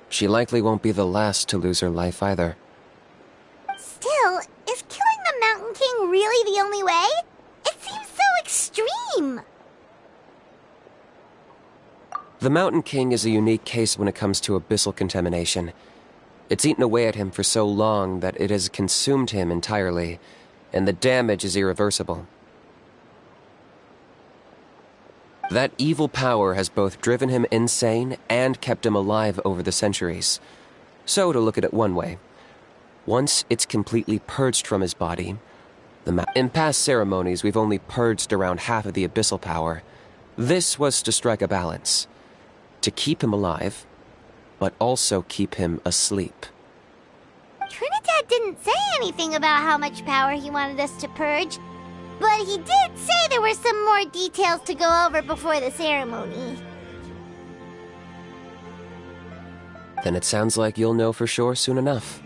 She likely won't be the last to lose her life either. Still, is killing the Mountain King really the only way? It seems so extreme! The Mountain King is a unique case when it comes to abyssal contamination. It's eaten away at him for so long that it has consumed him entirely, and the damage is irreversible. That evil power has both driven him insane and kept him alive over the centuries. So, to look at it one way, once it's completely purged from his body, in past ceremonies we've only purged around half of the abyssal power. This was to strike a balance, to keep him alive, but also keep him asleep. Trinidad didn't say anything about how much power he wanted us to purge, but he did say there were some more details to go over before the ceremony. Then it sounds like you'll know for sure soon enough.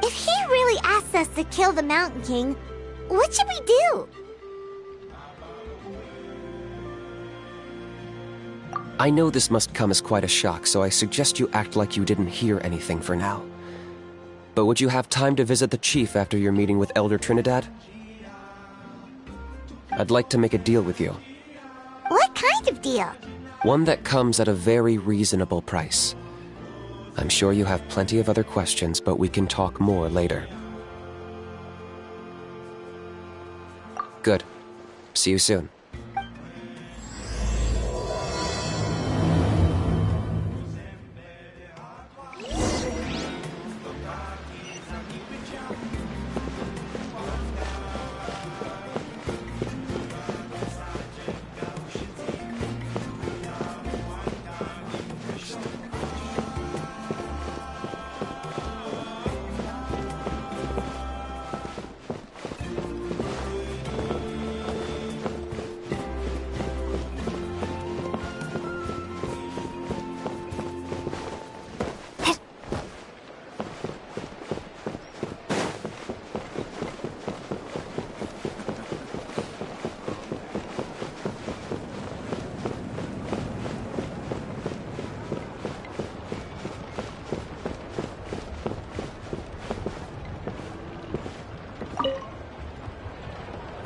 If he really asks us to kill the Mountain King, what should we do? I know this must come as quite a shock, so I suggest you act like you didn't hear anything for now. But would you have time to visit the chief after your meeting with Elder Trinidad? I'd like to make a deal with you. What kind of deal? One that comes at a very reasonable price. I'm sure you have plenty of other questions, but we can talk more later. Good. See you soon.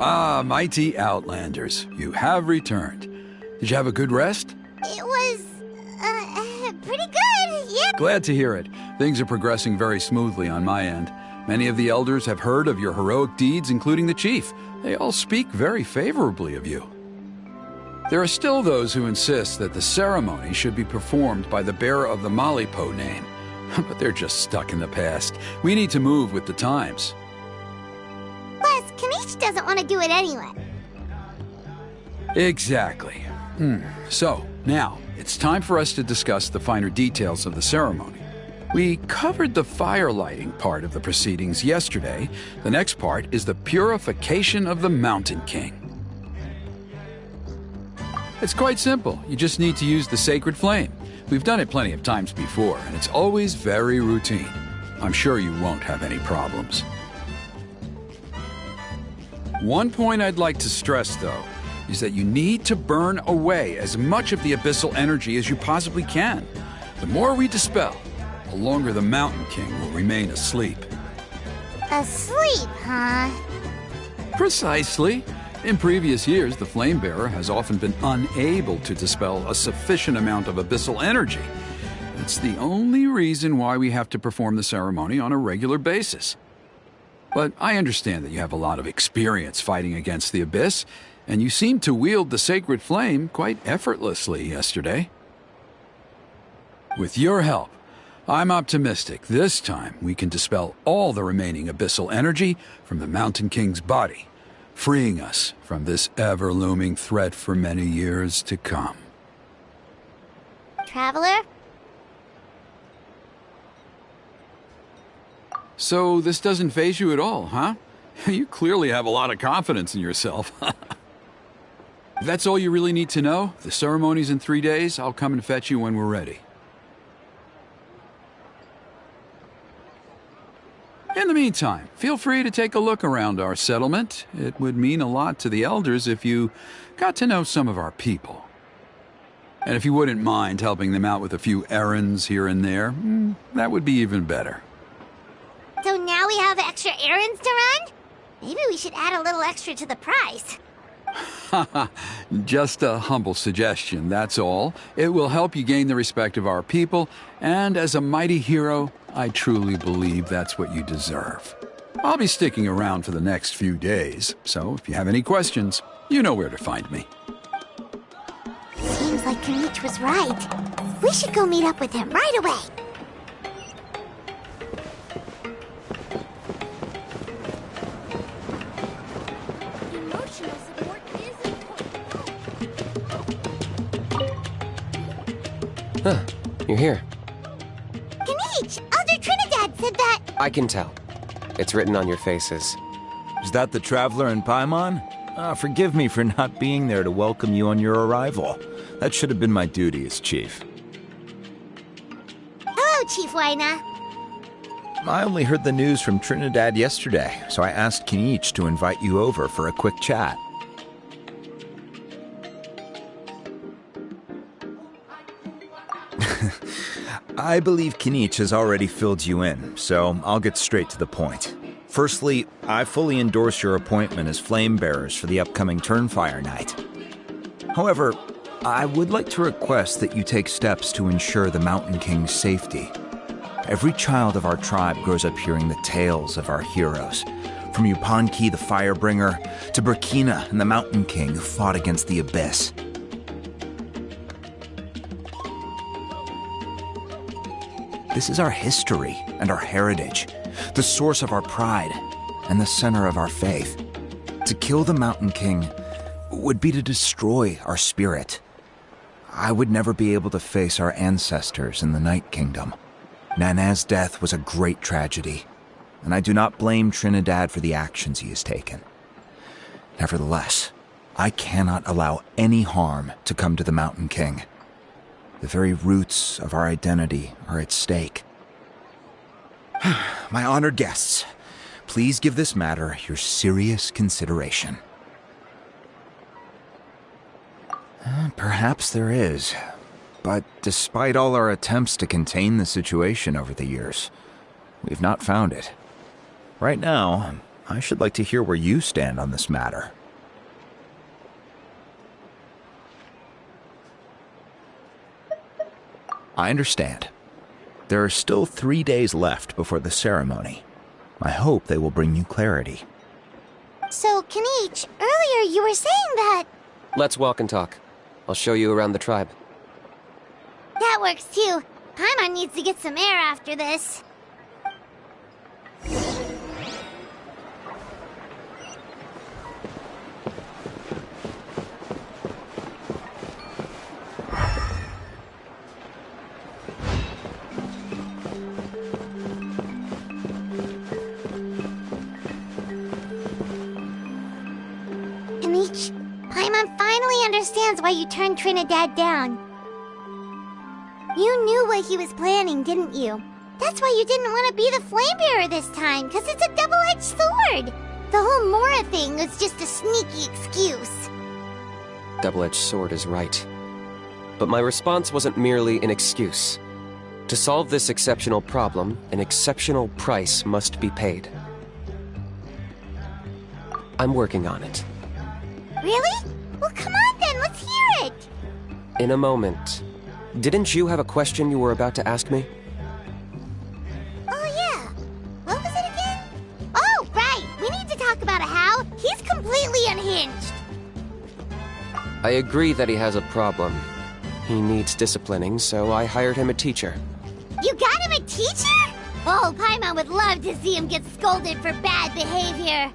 Ah, mighty Outlanders, you have returned. Did you have a good rest? It was, pretty good, yeah. Glad to hear it. Things are progressing very smoothly on my end. Many of the elders have heard of your heroic deeds, including the chief. They all speak very favorably of you. There are still those who insist that the ceremony should be performed by the bearer of the Malipo name. But they're just stuck in the past. We need to move with the times. Plus, Kanish doesn't want to do it anyway. Exactly. So, now, it's time for us to discuss the finer details of the ceremony. We covered the fire lighting part of the proceedings yesterday. The next part is the purification of the Mountain King. It's quite simple. You just need to use the sacred flame. We've done it plenty of times before, and it's always very routine. I'm sure you won't have any problems. One point I'd like to stress, though, is that you need to burn away as much of the abyssal energy as you possibly can. The more we dispel, the longer the Mountain King will remain asleep. Asleep, huh? Precisely. In previous years, the Flame Bearer has often been unable to dispel a sufficient amount of abyssal energy. It's the only reason why we have to perform the ceremony on a regular basis. But I understand that you have a lot of experience fighting against the Abyss, and you seemed to wield the sacred flame quite effortlessly yesterday. With your help, I'm optimistic this time we can dispel all the remaining abyssal energy from the Mountain King's body, freeing us from this ever-looming threat for many years to come. Traveler? So this doesn't faze you at all, huh? You clearly have a lot of confidence in yourself. If that's all you really need to know, the ceremony's in 3 days. I'll come and fetch you when we're ready. In the meantime, feel free to take a look around our settlement. It would mean a lot to the elders if you got to know some of our people. And if you wouldn't mind helping them out with a few errands here and there, that would be even better. So now we have extra errands to run? Maybe we should add a little extra to the price. Just a humble suggestion, that's all. It will help you gain the respect of our people, and as a mighty hero, I truly believe that's what you deserve. I'll be sticking around for the next few days, so if you have any questions, you know where to find me. Seems like Kanich was right. We should go meet up with him right away. Emotional support is important. Huh, you're here. Kanich, Elder Trinidad said that... I can tell. It's written on your faces. Is that the Traveler in Paimon? Forgive me for not being there to welcome you on your arrival. That should have been my duty as chief. Hello, Chief Waina. I only heard the news from Trinidad yesterday, so I asked Kinich to invite you over for a quick chat. I believe Kinich has already filled you in, so I'll get straight to the point. Firstly, I fully endorse your appointment as flame bearers for the upcoming Turnfire Night. However, I would like to request that you take steps to ensure the Mountain King's safety. Every child of our tribe grows up hearing the tales of our heroes, from Yupanqui the Firebringer to Burkina and the Mountain King who fought against the Abyss. This is our history and our heritage, the source of our pride and the center of our faith. To kill the Mountain King would be to destroy our spirit. I would never be able to face our ancestors in the Night Kingdom. Nana's death was a great tragedy, and I do not blame Trinidad for the actions he has taken. Nevertheless, I cannot allow any harm to come to the Mountain King. The very roots of our identity are at stake. My honored guests, please give this matter your serious consideration. Perhaps there is, but despite all our attempts to contain the situation over the years, we've not found it. Right now, I should like to hear where you stand on this matter. I understand. There are still 3 days left before the ceremony. I hope they will bring you clarity. So, Kanich, earlier you were saying that... Let's walk and talk. I'll show you around the tribe. That works too. Paimon needs to get some air after this. Kanich, Paimon finally understands why you turned Trinidad down. You knew what he was planning, didn't you? That's why you didn't want to be the flame bearer this time, because it's a double-edged sword. The whole Mora thing was just a sneaky excuse. Double-edged sword is right. But my response wasn't merely an excuse. To solve this exceptional problem, an exceptional price must be paid. I'm working on it. Really? Well, come on then, let's hear it! In a moment. Didn't you have a question you were about to ask me? Oh, yeah. What was it again? Oh, right! We need to talk about How. He's completely unhinged. I agree that he has a problem. He needs disciplining, so I hired him a teacher. You got him a teacher? Oh, Paimon would love to see him get scolded for bad behavior.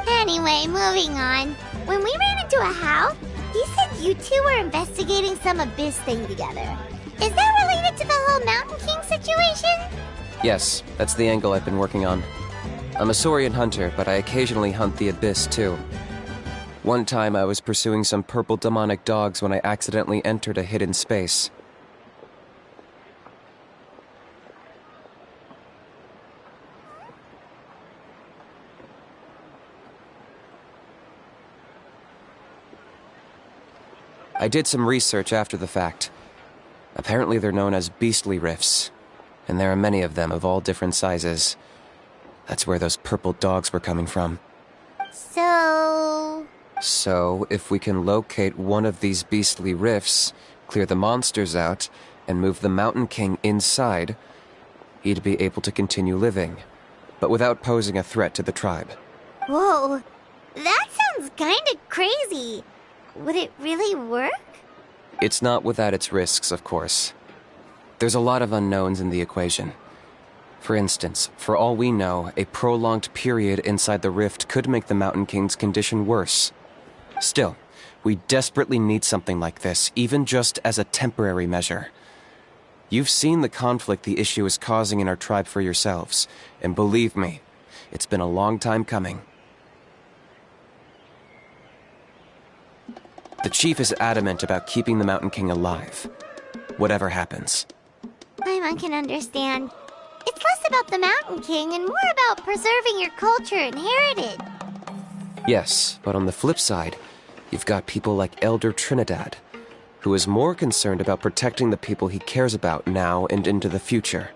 Anyway, moving on. When we ran into How, he said you two were investigating some Abyss thing together. Is that related to the whole Mountain King situation? Yes, that's the angle I've been working on. I'm a Saurian hunter, but I occasionally hunt the Abyss too. One time I was pursuing some purple demonic dogs when I accidentally entered a hidden space. I did some research after the fact. Apparently they're known as beastly rifts, and there are many of them of all different sizes. That's where those purple dogs were coming from. So, if we can locate one of these beastly rifts, clear the monsters out, and move the Mountain King inside, he'd be able to continue living, but without posing a threat to the tribe. whoa, that sounds kinda crazy. Would it really work? It's not without its risks, of course. There's a lot of unknowns in the equation. For instance, for all we know, a prolonged period inside the rift could make the Mountain King's condition worse. Still, we desperately need something like this, even just as a temporary measure. You've seen the conflict the issue is causing in our tribe for yourselves, and believe me, it's been a long time coming. The chief is adamant about keeping the Mountain King alive, whatever happens. Paimon can understand. It's less about the Mountain King and more about preserving your culture and heritage. Yes, but on the flip side, you've got people like Elder Trinidad, who is more concerned about protecting the people he cares about now and into the future.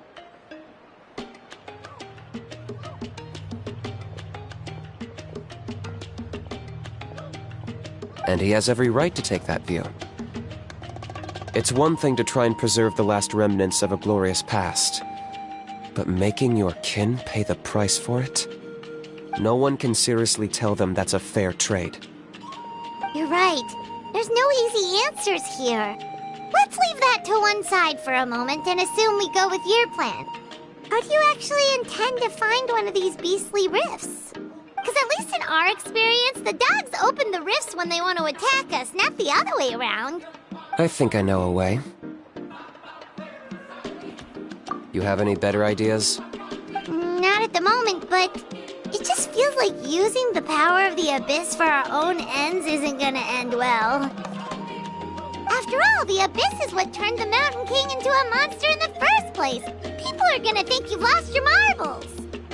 And he has every right to take that view. It's one thing to try and preserve the last remnants of a glorious past, but making your kin pay the price for it? No one can seriously tell them that's a fair trade. You're right. There's no easy answers here. Let's leave that to one side for a moment and assume we go with your plan. How do you actually intend to find one of these beastly rifts? Because at least in our experience, the dogs open the rifts when they want to attack us, not the other way around. I think I know a way. You have any better ideas? Not at the moment, but it just feels like using the power of the Abyss for our own ends isn't gonna end well. After all, the Abyss is what turned the Mountain King into a monster in the first place. People are gonna think you've lost your marbles.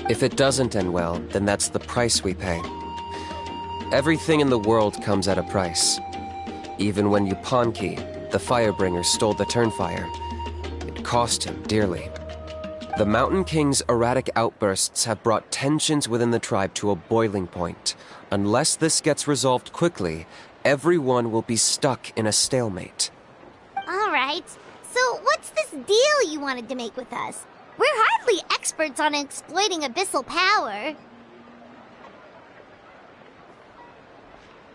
If it doesn't end well, then that's the price we pay. Everything in the world comes at a price. Even when Yupanqui, the Firebringer, stole the Turnfire, it cost him dearly. The Mountain King's erratic outbursts have brought tensions within the tribe to a boiling point. Unless this gets resolved quickly, everyone will be stuck in a stalemate. All right, so what's this deal you wanted to make with us? We're hardly experts on exploiting abyssal power.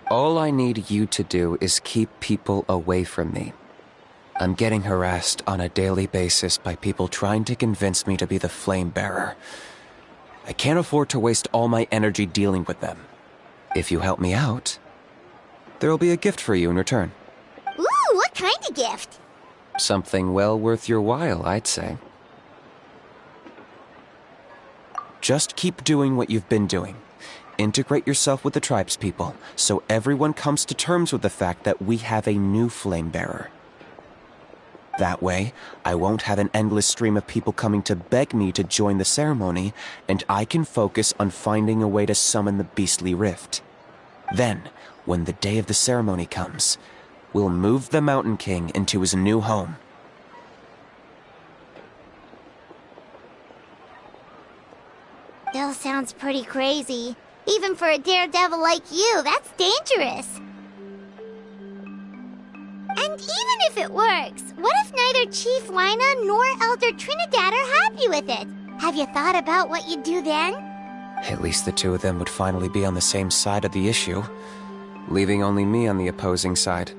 All I need you to do is keep people away from me. I'm getting harassed on a daily basis by people trying to convince me to be the flame bearer. I can't afford to waste all my energy dealing with them. If you help me out, there'll be a gift for you in return. Ooh, what kind of gift? Something well worth your while, I'd say. Just keep doing what you've been doing. Integrate yourself with the tribespeople, so everyone comes to terms with the fact that we have a new flame bearer. That way, I won't have an endless stream of people coming to beg me to join the ceremony, and I can focus on finding a way to summon the beastly rift. Then, when the day of the ceremony comes, we'll move the Mountain King into his new home. Still sounds pretty crazy. Even for a daredevil like you, that's dangerous. And even if it works, what if neither Chief Lina nor Elder Trinidad are happy with it? Have you thought about what you'd do then? At least the two of them would finally be on the same side of the issue, leaving only me on the opposing side.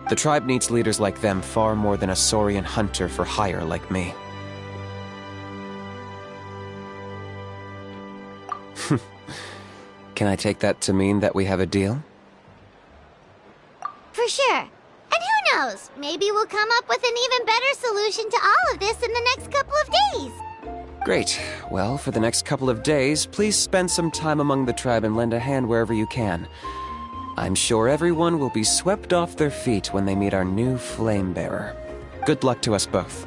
The tribe needs leaders like them far more than a Saurian hunter for hire like me. Can I take that to mean that we have a deal? For sure. And who knows, maybe we'll come up with an even better solution to all of this in the next couple of days. Great. Well, for the next couple of days, please spend some time among the tribe and lend a hand wherever you can. I'm sure everyone will be swept off their feet when they meet our new flame bearer. Good luck to us both.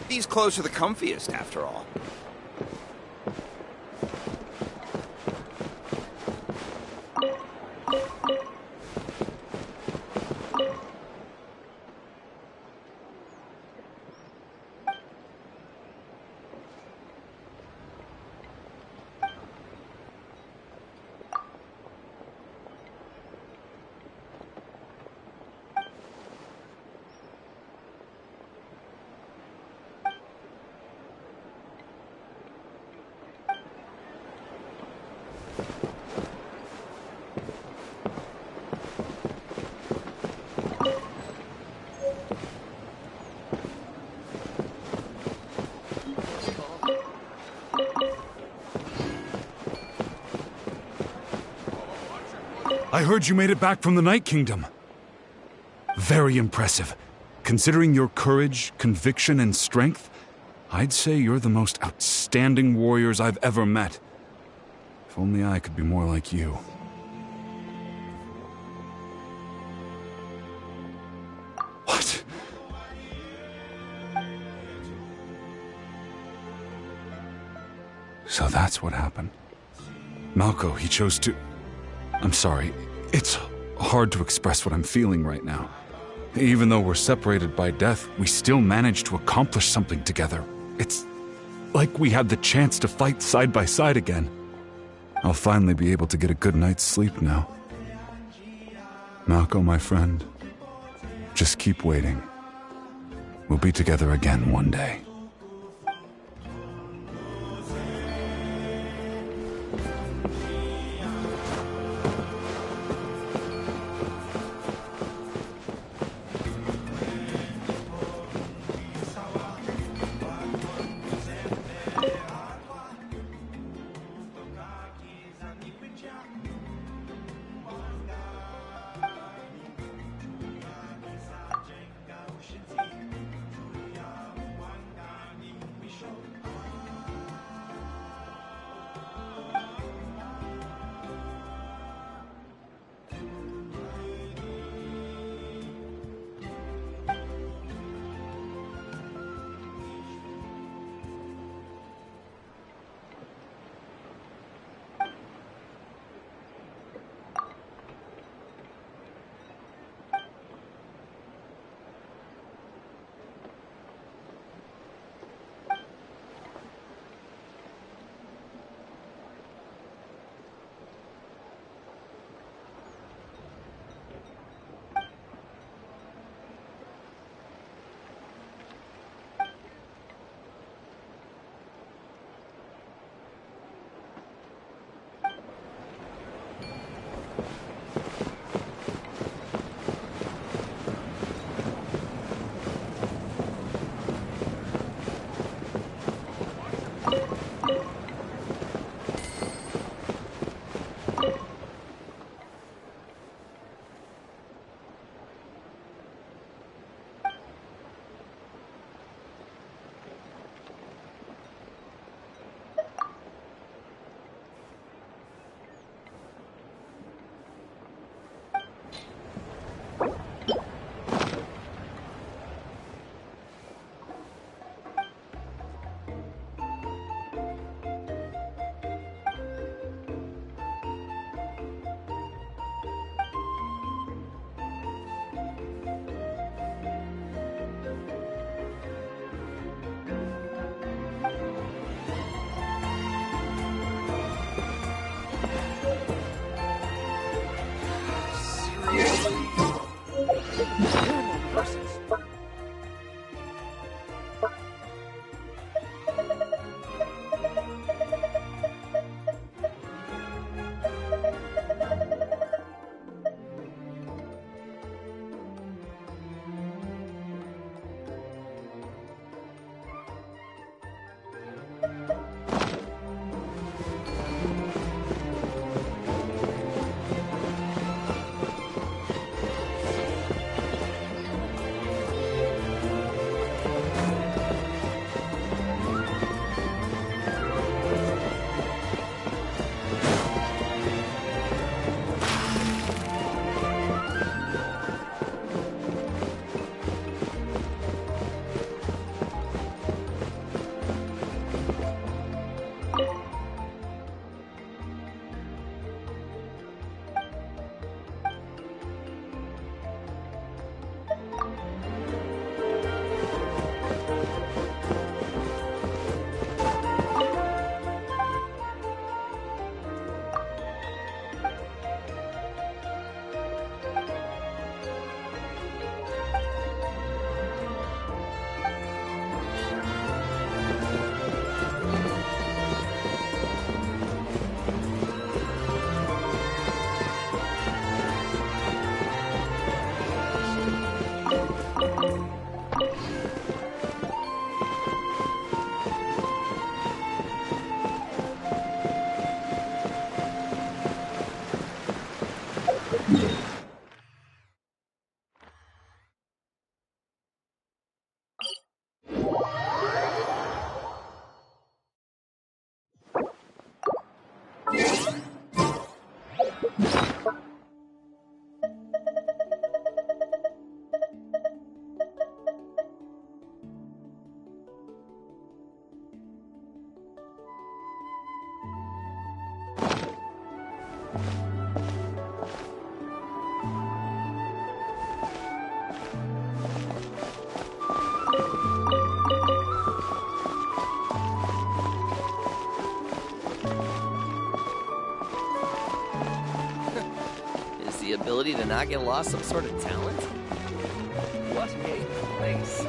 These clothes are the comfiest, after all. I heard you made it back from the Night Kingdom. Very impressive. Considering your courage, conviction, and strength, I'd say you're the most outstanding warriors I've ever met. If only I could be more like you. What? So that's what happened. Malco, he chose to... I'm sorry. It's hard to express what I'm feeling right now. Even though we're separated by death, we still managed to accomplish something together. It's like we had the chance to fight side by side again. I'll finally be able to get a good night's sleep now. Malco, my friend, just keep waiting. We'll be together again one day. Is the ability to not get lost some sort of talent? What a place.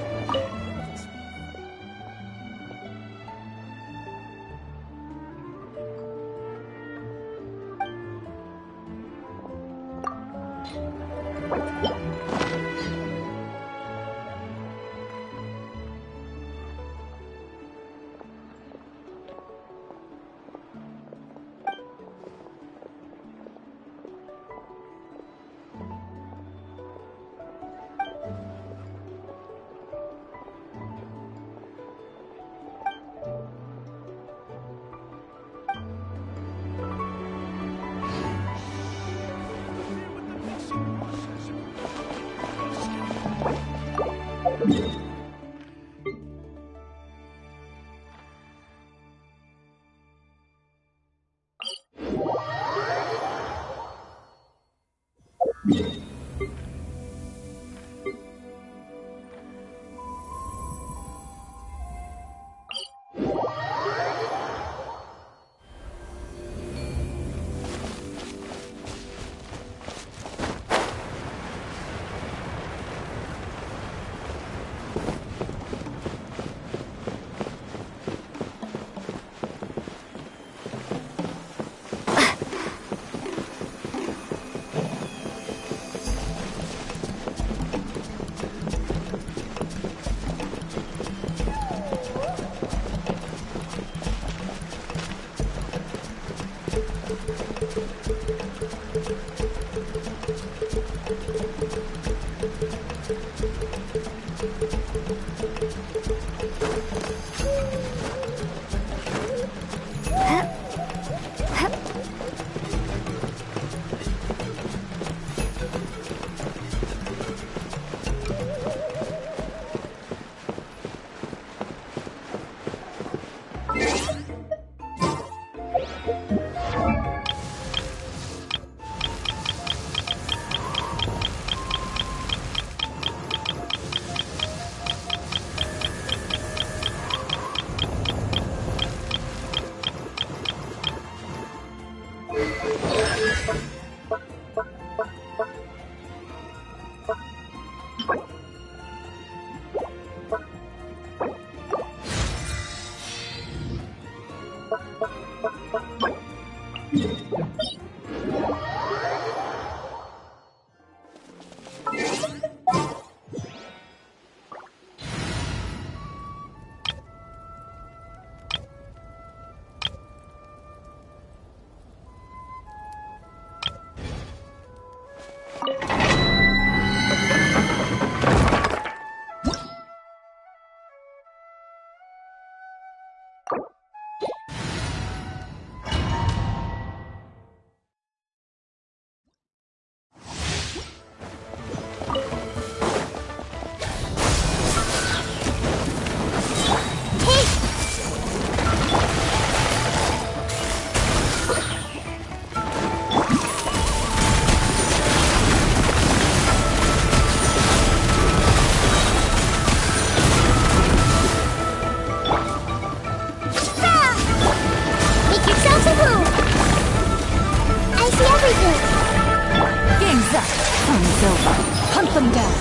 Hunt them down!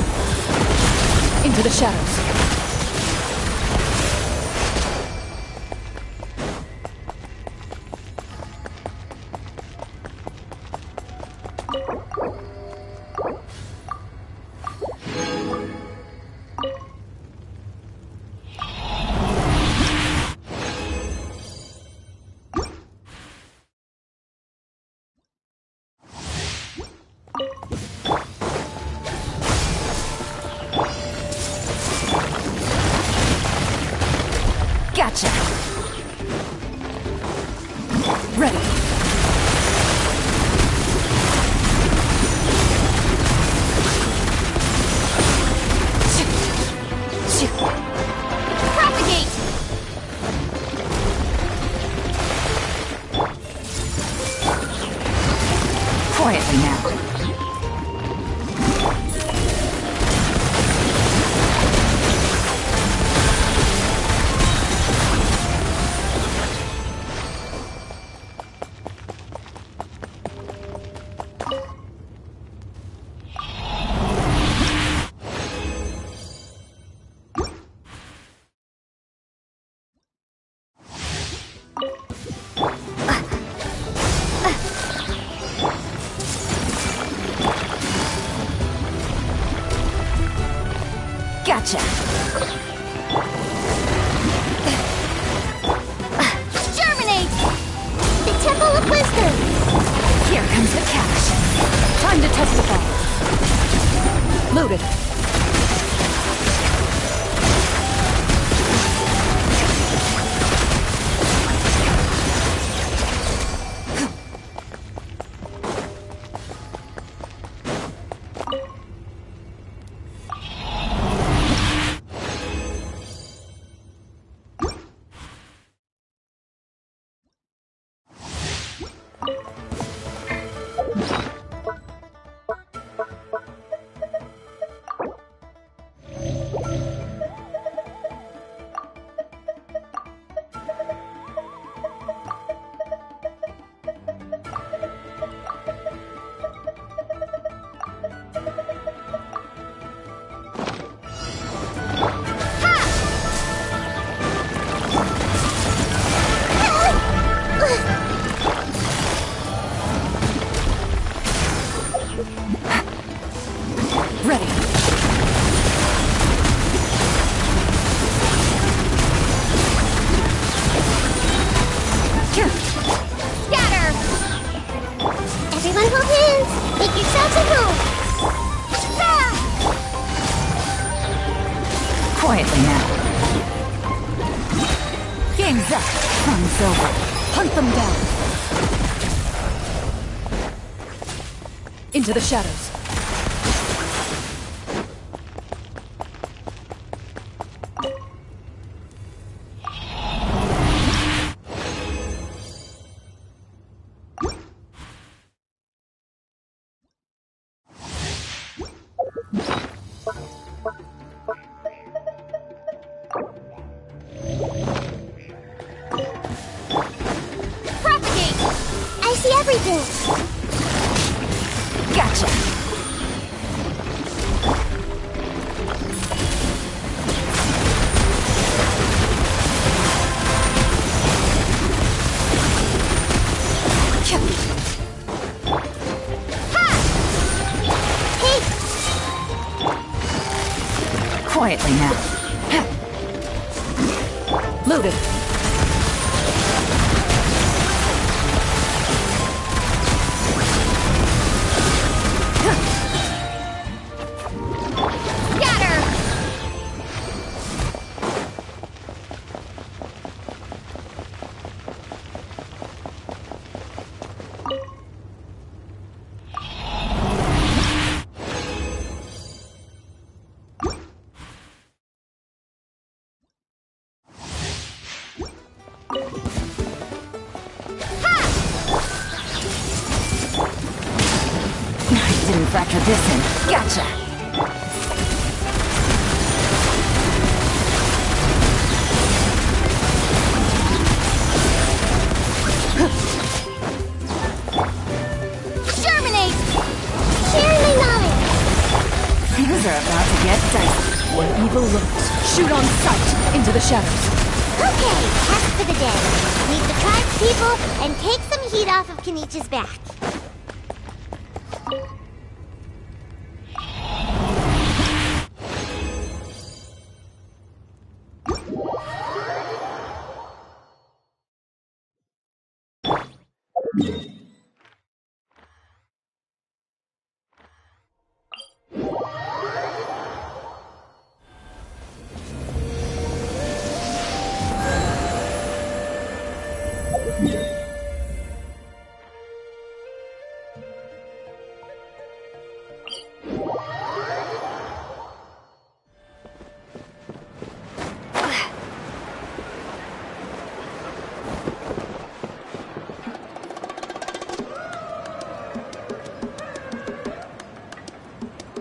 Into the shadows! Gotcha! Ready! Propagate! Mountain move! Ah! Quietly now. Game's up. Fun's over. Hunt them down. Into the shadows. Propagate! I see everything! Gotcha. Hey! Quietly now. Ha. Loaded. Got her! I didn't factor this in. Gotcha. Germinate! Sharing my knowledge! Things are about to get dicey. Where evil lurks. Shoot on sight. Into the shadows. Okay, task for the day. Meet the tribe's people and take some heat off of Kenichi's back.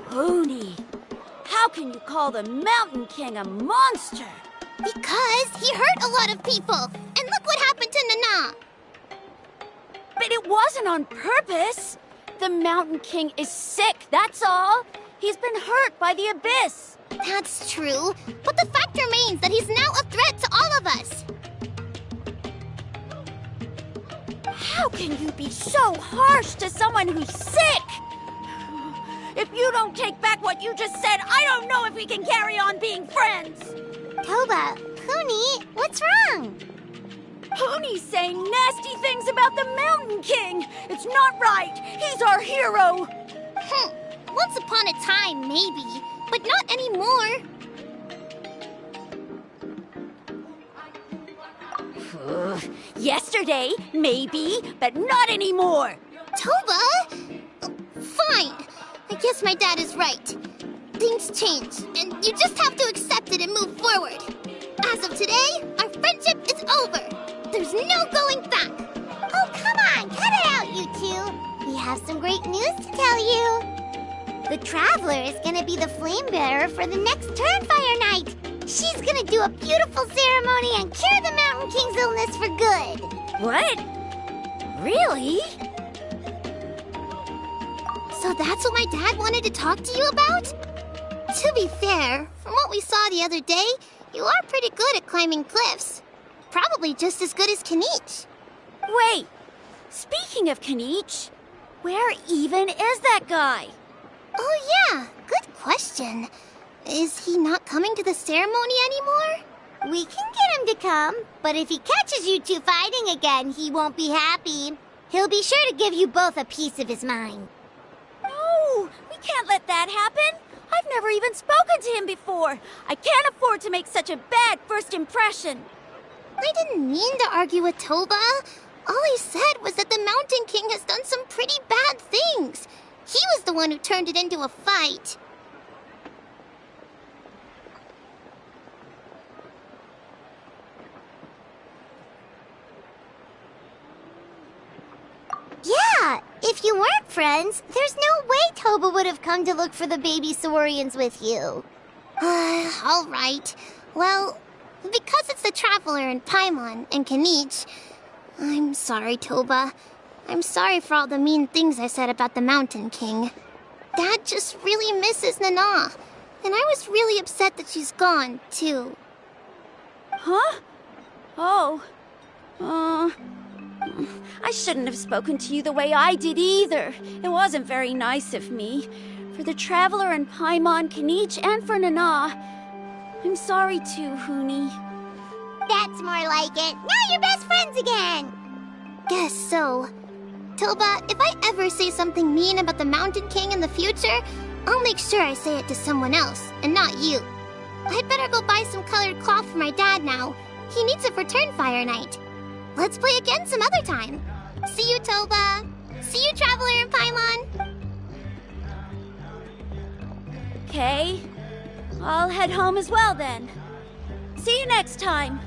Pony, how can you call the Mountain King a monster? Because he hurt a lot of people. And look what happened to Nana. But it wasn't on purpose. The Mountain King is sick, that's all. He's been hurt by the Abyss. That's true. But the fact remains that he's now a threat to all of us. How can you be so harsh to someone who's sick? If you don't take back what you just said, I don't know if we can carry on being friends. Toba, Pony, what's wrong? Pony's saying nasty things about the Mountain King. It's not right. He's our hero. Once upon a time, maybe. But not anymore. Yesterday, maybe, but not anymore. Toba? Fine. I guess my dad is right. Things change, and you just have to accept it and move forward. As of today, our friendship is over. There's no going back. Oh, come on, cut it out, you two. We have some great news to tell you. The Traveler is gonna be the flame bearer for the next Turnfire night. She's gonna do a beautiful ceremony and cure the Mountain King's illness for good. What? Really? So that's what my dad wanted to talk to you about? To be fair, from what we saw the other day, you are pretty good at climbing cliffs. Probably just as good as Kanich. Wait, speaking of Kanich, where even is that guy? Oh yeah, good question. Is he not coming to the ceremony anymore? We can get him to come, but if he catches you two fighting again, he won't be happy. He'll be sure to give you both a piece of his mind. No can't let that happen. I've never even spoken to him before. I can't afford to make such a bad first impression. I didn't mean to argue with Toba. All I said was that the Mountain King has done some pretty bad things. He was the one who turned it into a fight. Yeah, if you weren't friends, there's no way Toba would have come to look for the baby Saurians with you. All right. Well, because it's the Traveler and Paimon and Kanich, I'm sorry, Toba. I'm sorry for all the mean things I said about the Mountain King. Dad just really misses Nana, and I was really upset that she's gone, too. Huh? Oh. I shouldn't have spoken to you the way I did either. It wasn't very nice of me. For the Traveler and Paimon, Kanich, and for Nana. I'm sorry too, Huni. That's more like it. Now you're best friends again. Guess so. Toba, if I ever say something mean about the Mountain King in the future, I'll make sure I say it to someone else, and not you. I'd better go buy some colored cloth for my dad now. He needs it for Turnfire Night. Let's play again some other time. See you, Toba. See you, Traveler and Paimon. Okay. I'll head home as well then. See you next time.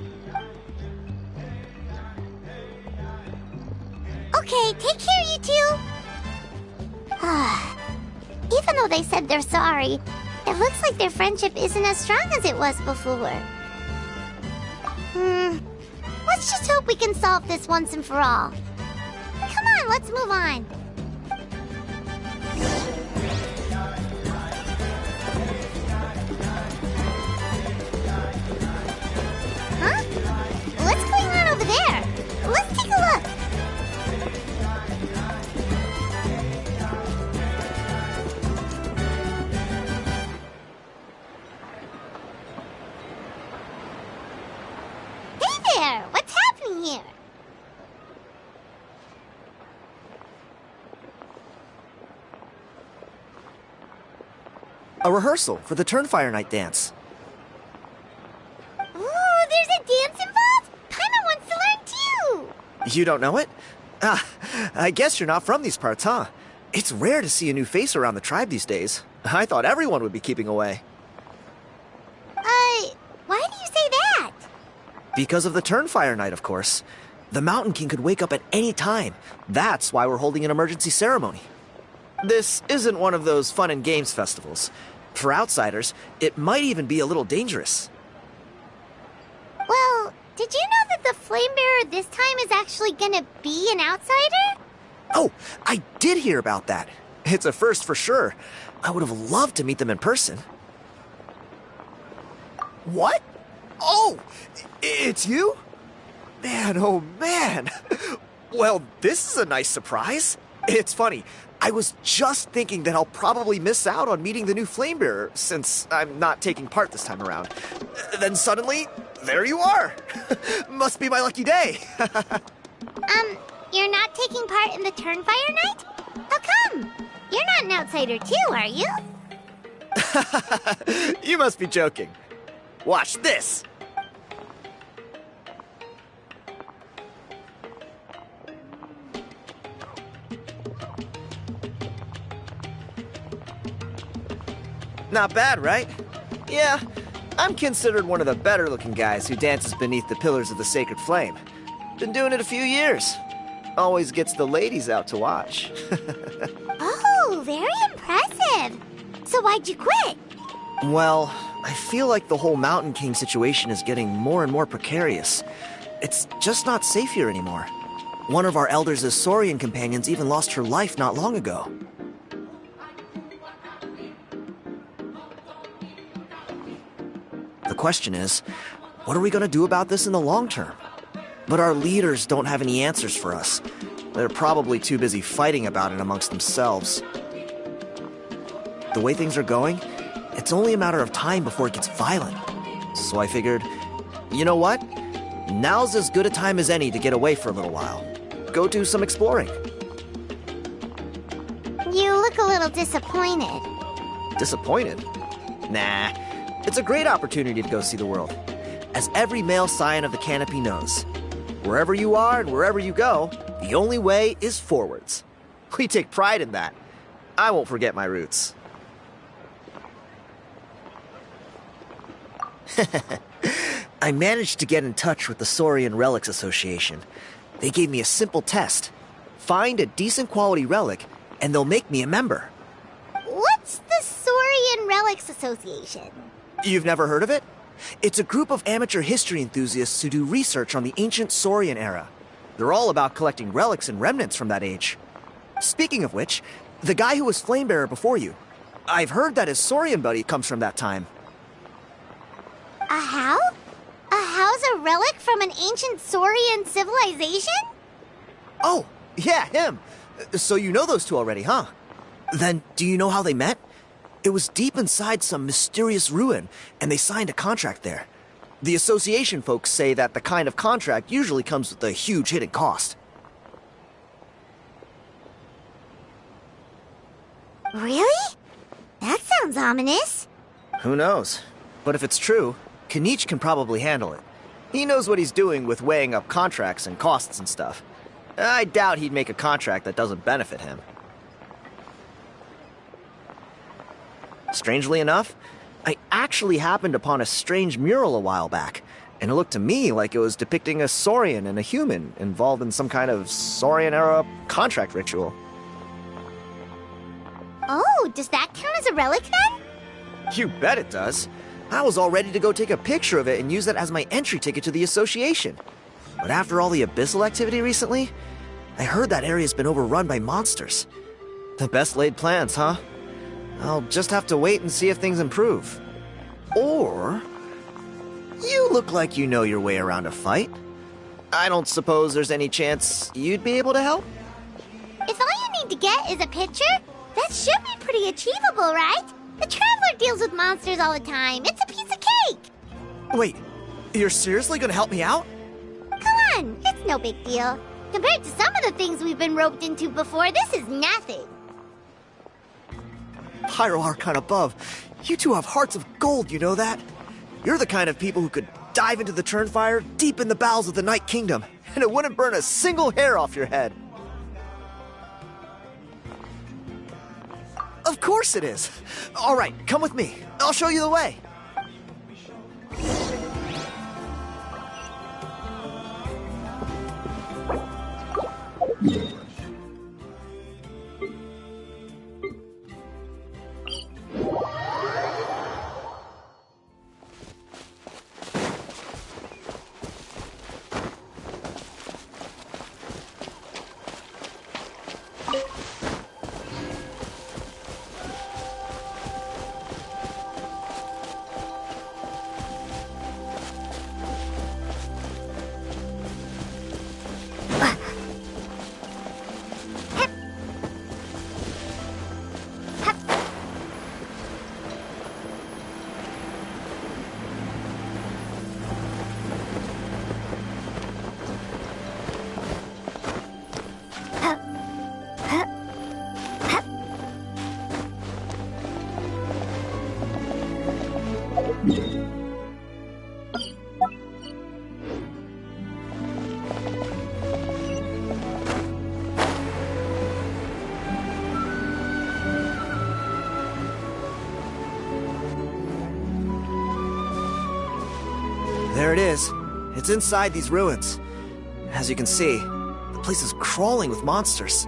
Okay, take care, you two. Even though they said they're sorry, it looks like their friendship isn't as strong as it was before. Let's just hope we can solve this once and for all. Come on, let's move on. Huh? What's going on over there? Let's take a look. Hey there! What's happening here? A rehearsal for the Turnfire Night dance. Ooh, there's a dance involved? Paimon wants to learn too! You don't know it? I guess you're not from these parts, huh? It's rare to see a new face around the tribe these days. I thought everyone would be keeping away. Why do you say that? Because of the Turnfire Night, of course. The Mountain King could wake up at any time. That's why we're holding an emergency ceremony. This isn't one of those fun and games festivals. For outsiders, it might even be a little dangerous. Well, did you know that the Flame Bearer this time is actually gonna be an outsider? Oh, I did hear about that. It's a first for sure. I would have loved to meet them in person. What? Oh, it's you? Man, oh man. Well, this is a nice surprise. It's funny. I was just thinking that I'll probably miss out on meeting the new Flamebearer since I'm not taking part this time around. Then suddenly, there you are. Must be my lucky day. You're not taking part in the Turnfire Night? How come? You're not an outsider too, are you? You must be joking. Watch this. Not bad, right? Yeah, I'm considered one of the better-looking guys who dances beneath the pillars of the Sacred Flame. Been doing it a few years. Always gets the ladies out to watch. Oh, very impressive. So why'd you quit? Well, I feel like the whole Mountain King situation is getting more and more precarious. It's just not safe here anymore. One of our elders' Saurian companions even lost her life not long ago. The question is, what are we going to do about this in the long term? But our leaders don't have any answers for us. They're probably too busy fighting about it amongst themselves. The way things are going, it's only a matter of time before it gets violent. So I figured, you know what? Now's as good a time as any to get away for a little while. Go do some exploring. You look a a little disappointed. Disappointed? Nah. It's a great opportunity to go see the world. As every male scion of the canopy knows, wherever you are and wherever you go, the only way is forwards. We take pride in that. I won't forget my roots. I managed to get in touch with the Saurian Relics Association. They gave me a simple test. Find a decent quality relic, and they'll make me a member. What's the Saurian Relics Association? You've never heard of it? It's a group of amateur history enthusiasts who do research on the ancient Saurian era. They're all about collecting relics and remnants from that age. Speaking of which, the guy who was Flamebearer before you, I've heard that his Saurian buddy comes from that time. A how? A how's a relic from an ancient Saurian civilization? Oh, yeah, him. So you know those two already, huh? Then, do you know how they met? It was deep inside some mysterious ruin, and they signed a contract there. The association folks say that the kind of contract usually comes with a huge hidden cost. Really? That sounds ominous. Who knows? But if it's true, Kanich can probably handle it. He knows what he's doing with weighing up contracts and costs and stuff. I doubt he'd make a contract that doesn't benefit him. Strangely enough, I actually happened upon a strange mural a while back, and it looked to me like it was depicting a Saurian and a human involved in some kind of Saurian-era contract ritual. Oh, does that count as a relic then? You bet it does. I was all ready to go take a picture of it and use it as my entry ticket to the association. But after all the abyssal activity recently, I heard that area's been overrun by monsters. The best laid plans, huh? I'll just have to wait and see if things improve. Or... you look like you know your way around a fight. I don't suppose there's any chance you'd be able to help? If all you need to get is a picture, that should be pretty achievable, right? The Traveler deals with monsters all the time. It's a piece of cake. Wait, you're seriously gonna help me out? Come on, it's no big deal. Compared to some of the things we've been roped into before, this is nothing. Pyro Archon above, you two have hearts of gold, you know that? You're the kind of people who could dive into the Turnfire deep in the bowels of the Night Kingdom, and it wouldn't burn a single hair off your head. Of course it is. All right, come with me. I'll show you the way. There it is. It's inside these ruins. As you can see, the place is crawling with monsters.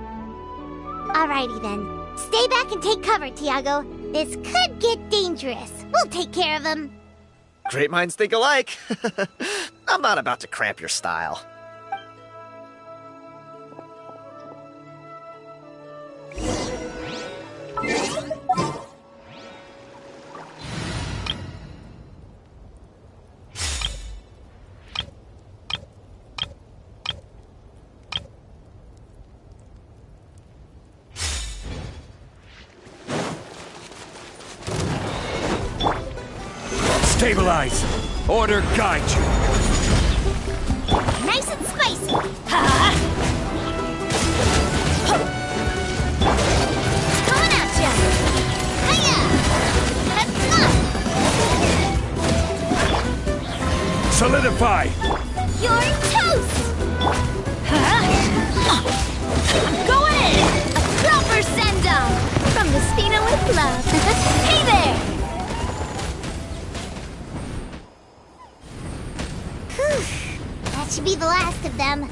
Alrighty then. Stay back and take cover, Tiago. This could get dangerous. We'll take care of him. Great minds think alike. I'm not about to cramp your style. Stabilize! Order guide you! Nice and spicy. Coming at Purify! You're toast! Go in! A proper send-off! From the Spina with love. Hey there! Whew. That should be the last of them.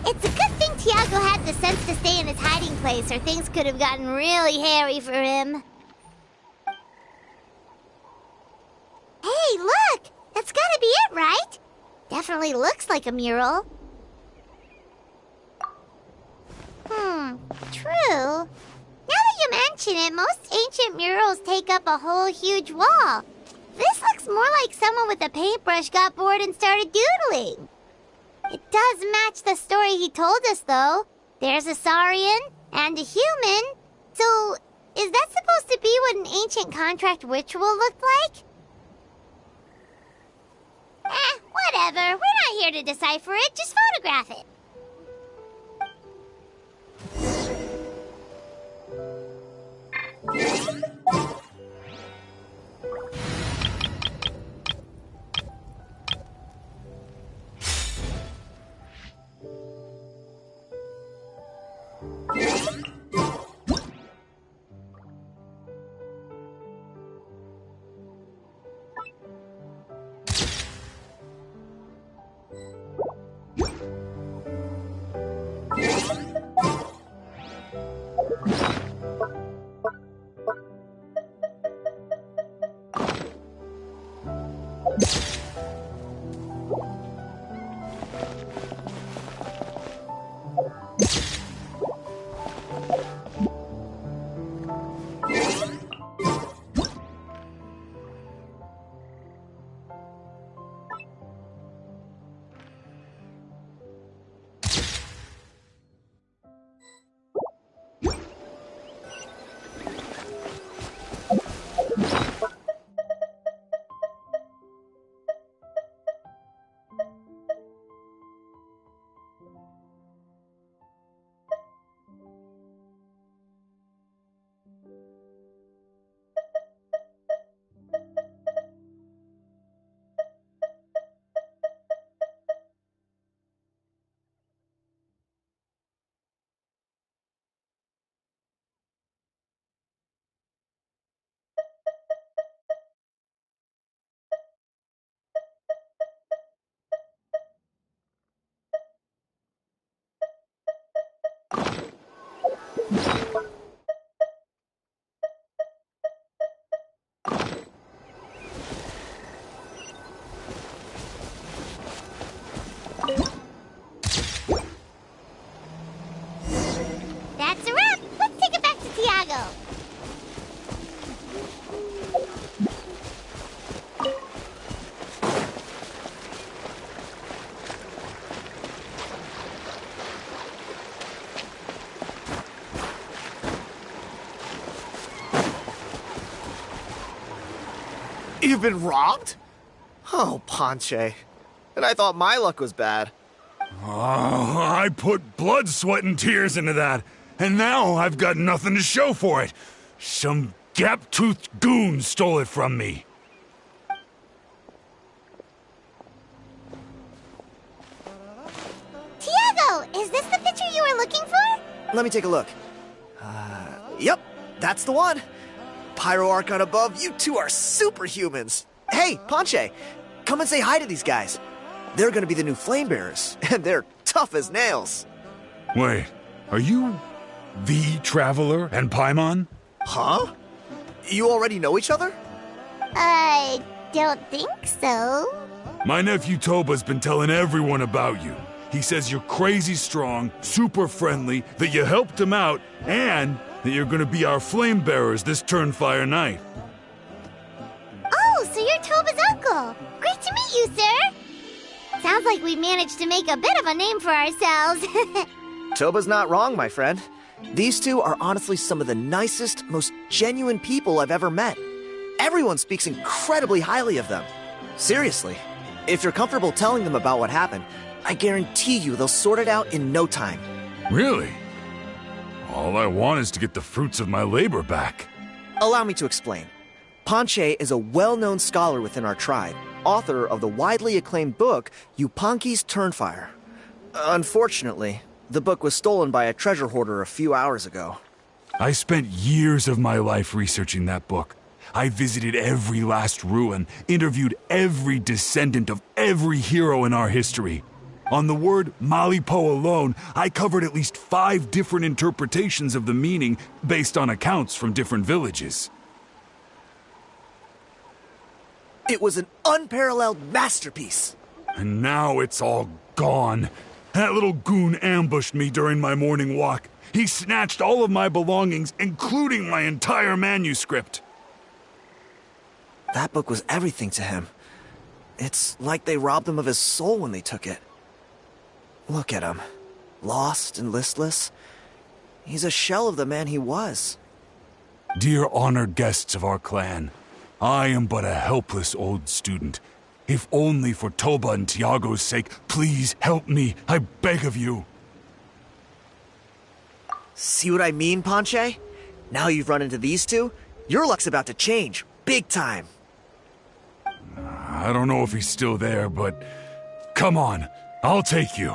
It's a good thing Tiago had the sense to stay in his hiding place, or things could have gotten really hairy for him. Hey, look! That's gotta be it, right? Definitely looks like a mural. True. Now that you mention it, most ancient murals take up a whole huge wall. This looks more like someone with a paintbrush got bored and started doodling. It does match the story he told us, though. There's a Saurian and a human. So, is that supposed to be what an ancient contract ritual looked like? Whatever. We're not here to decipher it. Just photograph it. That's a wrap. Let's take it back to Tiago. You've been robbed? Oh, Ponche. And I thought my luck was bad. Oh, I put blood, sweat, and tears into that, and now I've got nothing to show for it. Some gap-toothed goon stole it from me. Tiago, is this the picture you were looking for? Let me take a look. Yep, that's the one. Pyro Archon above, you two are superhumans. Hey, Ponche, come and say hi to these guys. They're gonna be the new flame bearers, and they're tough as nails. Wait, are you the Traveler and Paimon? Huh? You already know each other? I don't think so. My nephew Toba's been telling everyone about you. He says you're crazy strong, super friendly, that you helped him out, and that you're gonna be our flame bearers this Turnfire night. Oh, so you're Toba's uncle. Great to meet you, sir. Sounds like we managed to make a bit of a name for ourselves. Toba's not wrong, my friend. These two are honestly some of the nicest, most genuine people I've ever met. Everyone speaks incredibly highly of them. Seriously, if you're comfortable telling them about what happened, I guarantee you they'll sort it out in no time. Really? All I want is to get the fruits of my labor back. Allow me to explain. Ponche is a well-known scholar within our tribe, author of the widely acclaimed book, Yupanqui's Turnfire. Unfortunately, the book was stolen by a treasure hoarder a few hours ago. I spent years of my life researching that book. I visited every last ruin, interviewed every descendant of every hero in our history. On the word Malipo alone, I covered at least 5 different interpretations of the meaning based on accounts from different villages. It was an unparalleled masterpiece. And now it's all gone. That little goon ambushed me during my morning walk. He snatched all of my belongings, including my entire manuscript. That book was everything to him. It's like they robbed him of his soul when they took it. Look at him. Lost and listless. He's a shell of the man he was. Dear honored guests of our clan, I am but a helpless old student. If only for Toba and Tiago's sake, please help me, I beg of you. See what I mean, Ponche? Now you've run into these two, your luck's about to change, big time. I don't know if he's still there, but come on, I'll take you.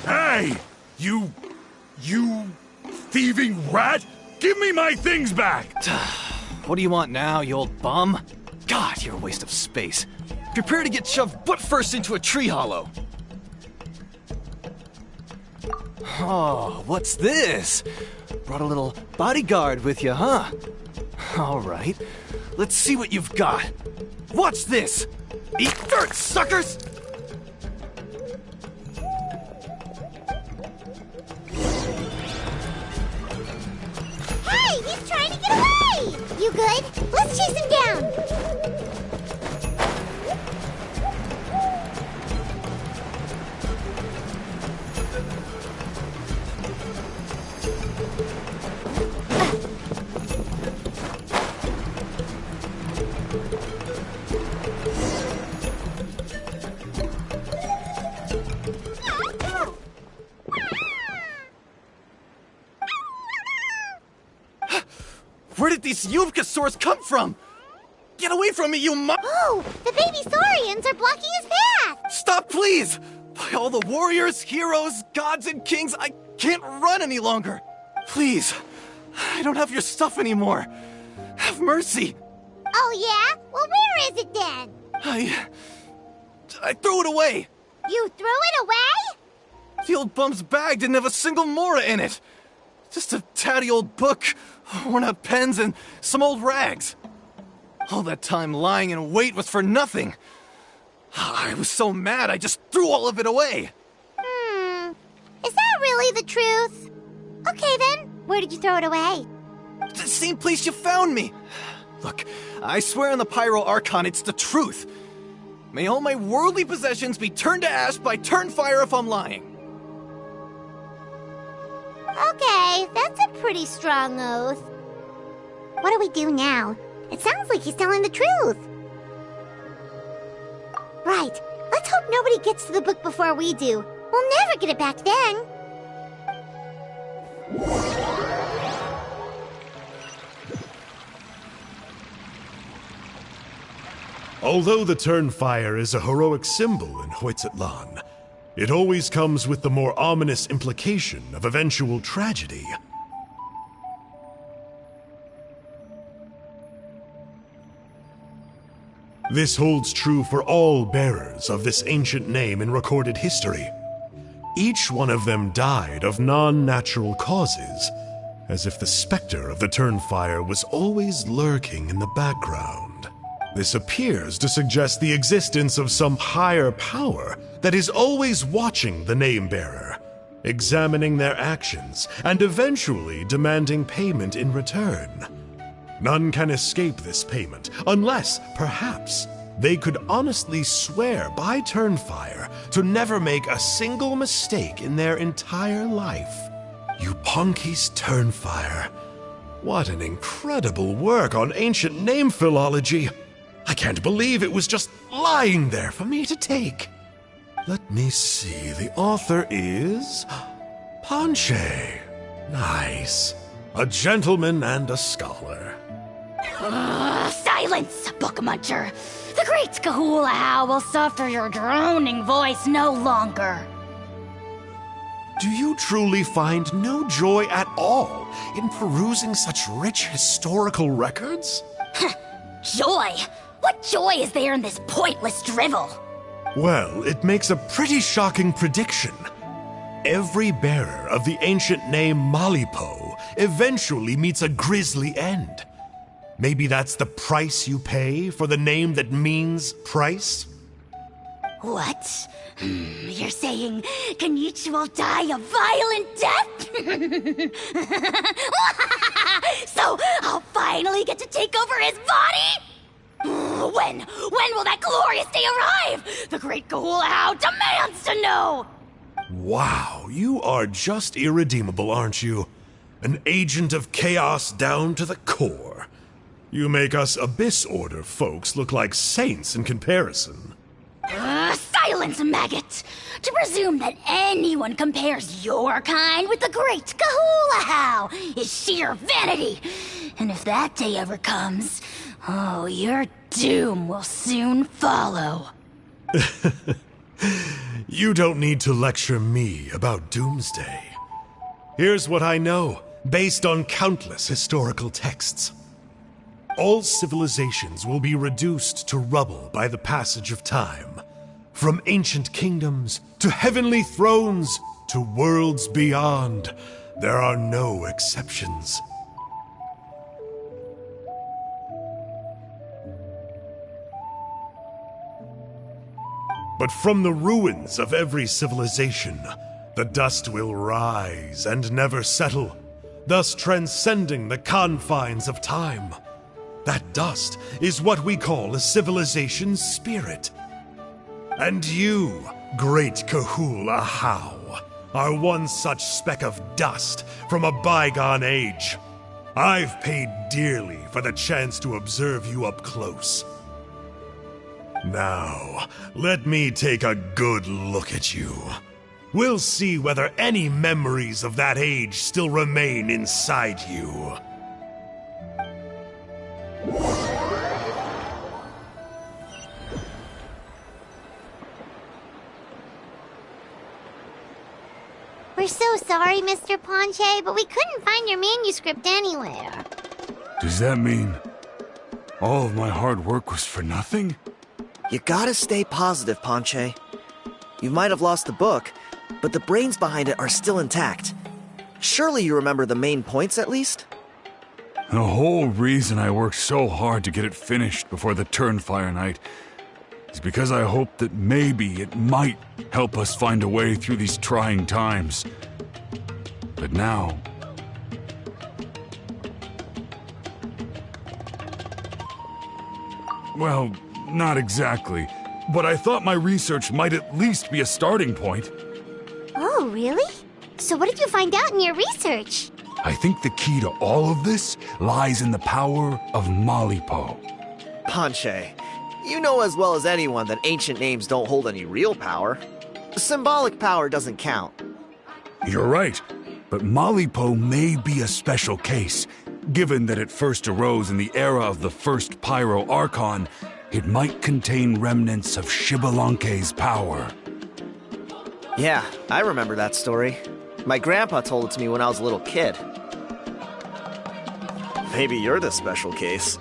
Hey! You thieving rat! Give me my things back! What do you want now, you old bum? God, you're a waste of space. Prepare to get shoved butt first into a tree hollow. Oh, what's this? Brought a little bodyguard with you, huh? All right, let's see what you've got. What's this? Eat dirt, suckers! Hey, he's trying to get away! You good? Let's chase him down! Where did these Yubkasaurs come from? Get away from me, you Oh, the baby saurians are blocking his path! Stop, please! By all the warriors, heroes, gods, and kings, I can't run any longer. Please, I don't have your stuff anymore. Have mercy. Oh yeah? Well, where is it then? I threw it away. You threw it away? The old bum's bag didn't have a single mora in it. Just a tatty old book, worn out pens, and some old rags. All that time lying in wait was for nothing. I was so mad, I just threw all of it away. Is that really the truth? Okay then, where did you throw it away? The same place you found me. Look, I swear on the Pyro Archon it's the truth. May all my worldly possessions be turned to ash by Turnfire if I'm lying. Okay, that's a pretty strong oath. What do we do now? It sounds like he's telling the truth. Right, let's hope nobody gets to the book before we do. We'll never get it back then. Although the Turnfire is a heroic symbol in Hoytzatlan, it always comes with the more ominous implication of eventual tragedy. This holds true for all bearers of this ancient name in recorded history. Each one of them died of non-natural causes, as if the specter of the Turnfire was always lurking in the background. This appears to suggest the existence of some higher power that is always watching the name-bearer, examining their actions and eventually demanding payment in return. None can escape this payment unless, perhaps, they could honestly swear by Turnfire to never make a single mistake in their entire life. Yuponkis Turnfire. What an incredible work on ancient name philology. I can't believe it was just lying there for me to take. Let me see, the author is Ponche. Nice. A gentleman and a scholar. Silence, book muncher! The great Kahulahow will suffer your droning voice no longer. Do you truly find no joy at all in perusing such rich historical records? Joy? What joy is there in this pointless drivel? Well, it makes a pretty shocking prediction. Every bearer of the ancient name Malipo eventually meets a grisly end. Maybe that's the price you pay for the name that means price? What? You're saying Kenichi will die a violent death? So I'll finally get to take over his body? When will that glorious day arrive? The great Kahulahow demands to know! Wow, you are just irredeemable, aren't you? An agent of chaos down to the core. You make us Abyss Order folks look like saints in comparison. Silence, maggot! To presume that anyone compares your kind with the great Kahulahow is sheer vanity. And if that day ever comes, oh, your doom will soon follow. You don't need to lecture me about Doomsday. Here's what I know, based on countless historical texts. All civilizations will be reduced to rubble by the passage of time. From ancient kingdoms to heavenly thrones to worlds beyond, there are no exceptions. But from the ruins of every civilization, the dust will rise and never settle, thus transcending the confines of time. That dust is what we call a civilization's spirit. And you, great Kahulahow, are one such speck of dust from a bygone age. I've paid dearly for the chance to observe you up close. Now, let me take a good look at you. We'll see whether any memories of that age still remain inside you. We're so sorry, Mr. Ponche, but we couldn't find your manuscript anywhere. Does that mean all of my hard work was for nothing? You gotta stay positive, Ponche. You might have lost the book, but the brains behind it are still intact. Surely you remember the main points at least? The whole reason I worked so hard to get it finished before the Turnfire night is because I hoped that maybe it might help us find a way through these trying times. But now... well, not exactly. But I thought my research might at least be a starting point. Oh, really? So what did you find out in your research? I think the key to all of this lies in the power of Malipo. Ponche, you know as well as anyone that ancient names don't hold any real power. Symbolic power doesn't count. You're right, but Malipo may be a special case. Given that it first arose in the era of the first Pyro Archon, it might contain remnants of Shibalanke's power. Yeah, I remember that story. My grandpa told it to me when I was a little kid. Maybe you're the special case.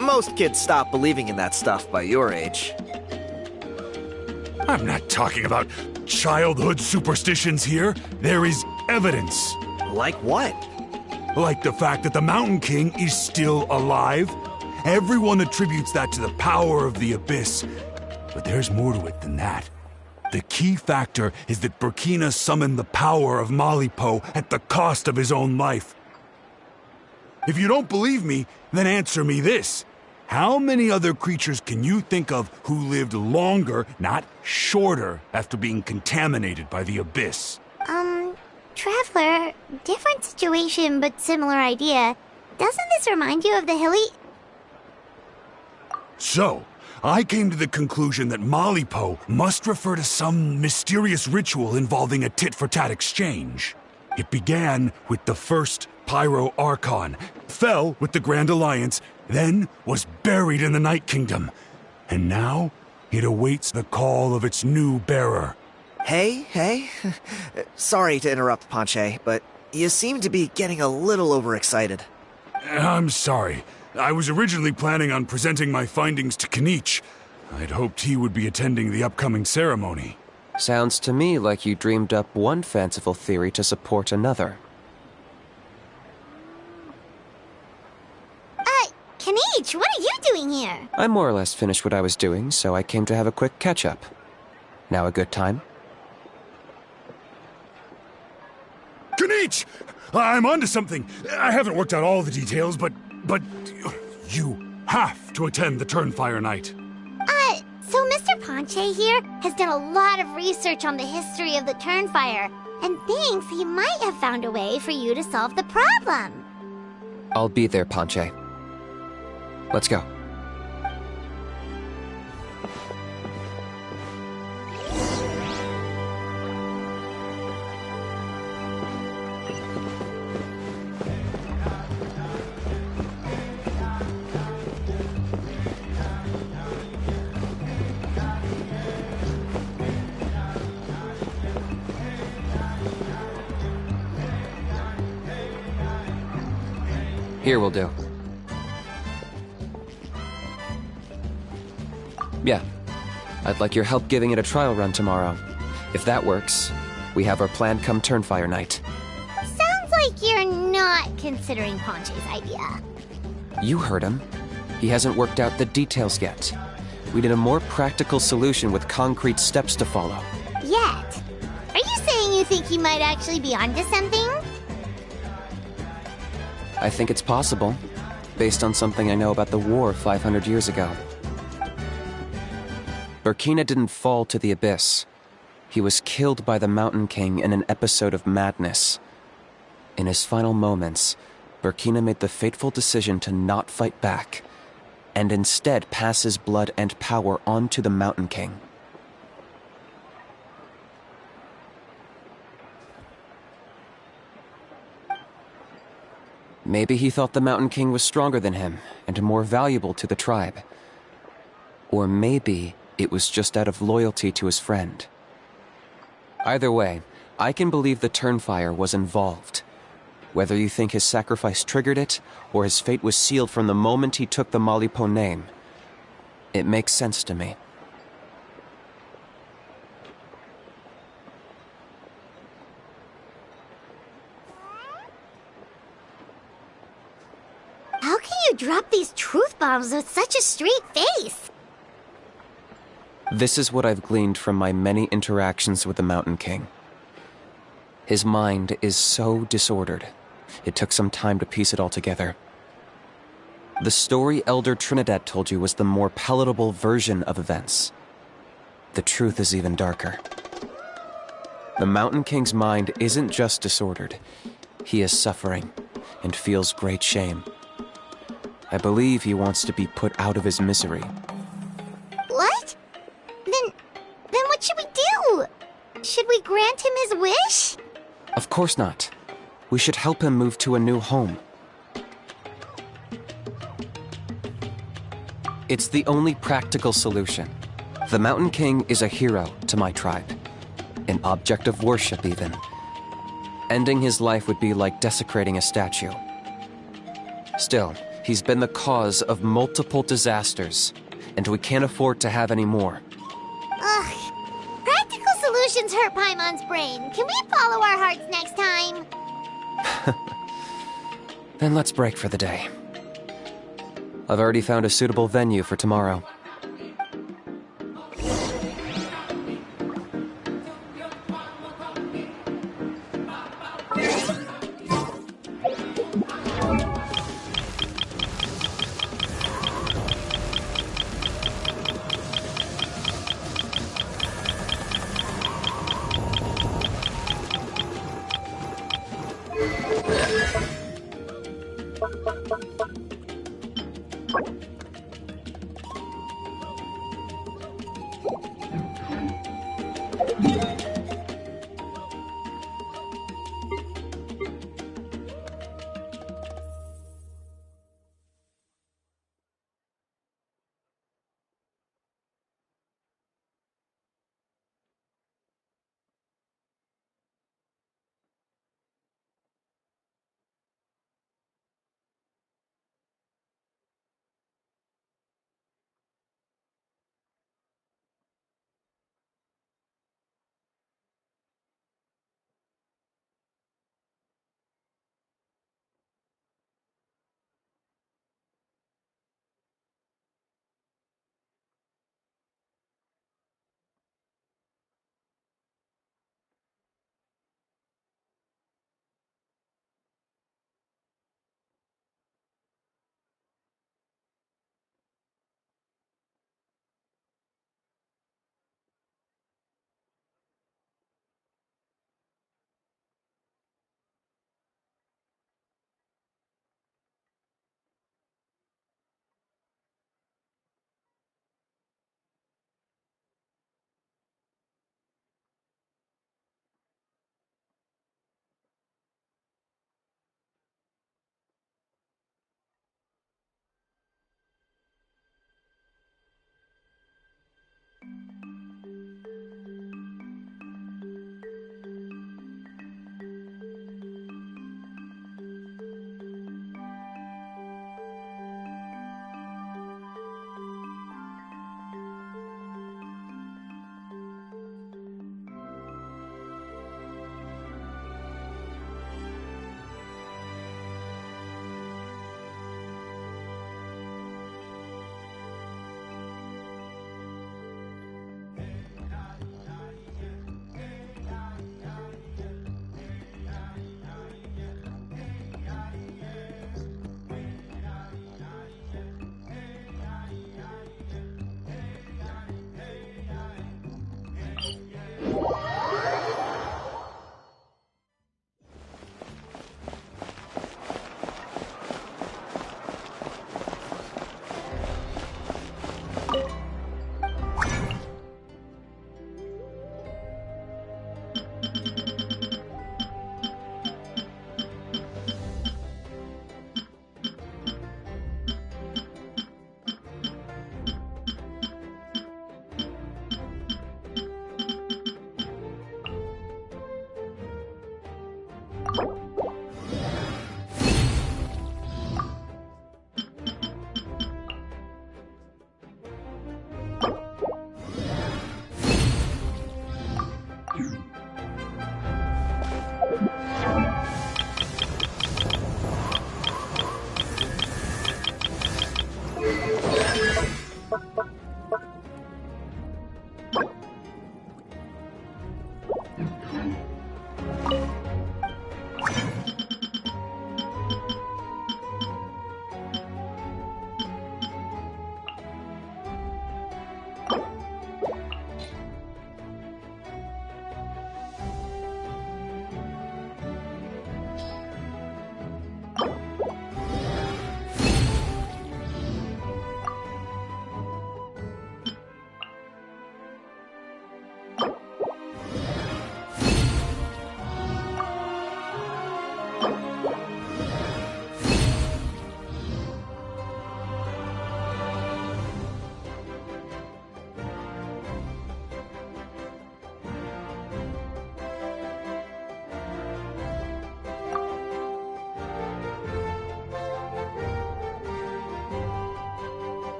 Most kids stop believing in that stuff by your age. I'm not talking about childhood superstitions here. There is evidence. Like what? Like the fact that the Mountain King is still alive. Everyone attributes that to the power of the Abyss. But there's more to it than that. The key factor is that Burkina summoned the power of Malipo at the cost of his own life. If you don't believe me, then answer me this. How many other creatures can you think of who lived longer, not shorter, after being contaminated by the Abyss? Traveler, different situation but similar idea. Doesn't this remind you of the hilly... So, I came to the conclusion that Malipo must refer to some mysterious ritual involving a tit-for-tat exchange. It began with the first Pyro Archon, fell with the Grand Alliance, then was buried in the Night Kingdom. And now, it awaits the call of its new bearer. Hey. Sorry to interrupt, Panche, but you seem to be getting a little overexcited. I'm sorry. I was originally planning on presenting my findings to Kanich. I'd hoped he would be attending the upcoming ceremony. Sounds to me like you dreamed up one fanciful theory to support another. Kanich, what are you doing here? I more or less finished what I was doing, so I came to have a quick catch-up. Now a good time? Kanich! I'm onto something. I haven't worked out all the details, but you have to attend the Turnfire Night. So Mr. Panche here has done a lot of research on the history of the Turnfire, and thinks he might have found a way for you to solve the problem. I'll be there, Panche. Let's go. Here will do. Yeah. I'd like your help giving it a trial run tomorrow. If that works, we have our plan come Turnfire Night. Sounds like you're not considering Panche's idea. You heard him. He hasn't worked out the details yet. We need a more practical solution with concrete steps to follow. Yet? Are you saying you think he might actually be onto something? I think it's possible, based on something I know about the war 500 years ago. Burkina didn't fall to the Abyss. He was killed by the Mountain King in an episode of madness. In his final moments, Burkina made the fateful decision to not fight back, and instead pass his blood and power on to the Mountain King. Maybe he thought the Mountain King was stronger than him, and more valuable to the tribe. Or maybe it was just out of loyalty to his friend. Either way, I can believe the Turnfire was involved. Whether you think his sacrifice triggered it, or his fate was sealed from the moment he took the Malipo name, it makes sense to me. How can you drop these truth bombs with such a straight face? This is what I've gleaned from my many interactions with the Mountain King. His mind is so disordered. It took some time to piece it all together. The story Elder Trinidad told you was the more palatable version of events. The truth is even darker. The Mountain King's mind isn't just disordered. He is suffering and feels great shame. I believe he wants to be put out of his misery. What? Then what should we do? Should we grant him his wish? Of course not. We should help him move to a new home. It's the only practical solution. The Mountain King is a hero to my tribe. An object of worship, even. Ending his life would be like desecrating a statue. Still, he's been the cause of multiple disasters, and we can't afford to have any more. Ugh. Practical solutions hurt Paimon's brain. Can we follow our hearts next time? Then let's break for the day. I've already found a suitable venue for tomorrow.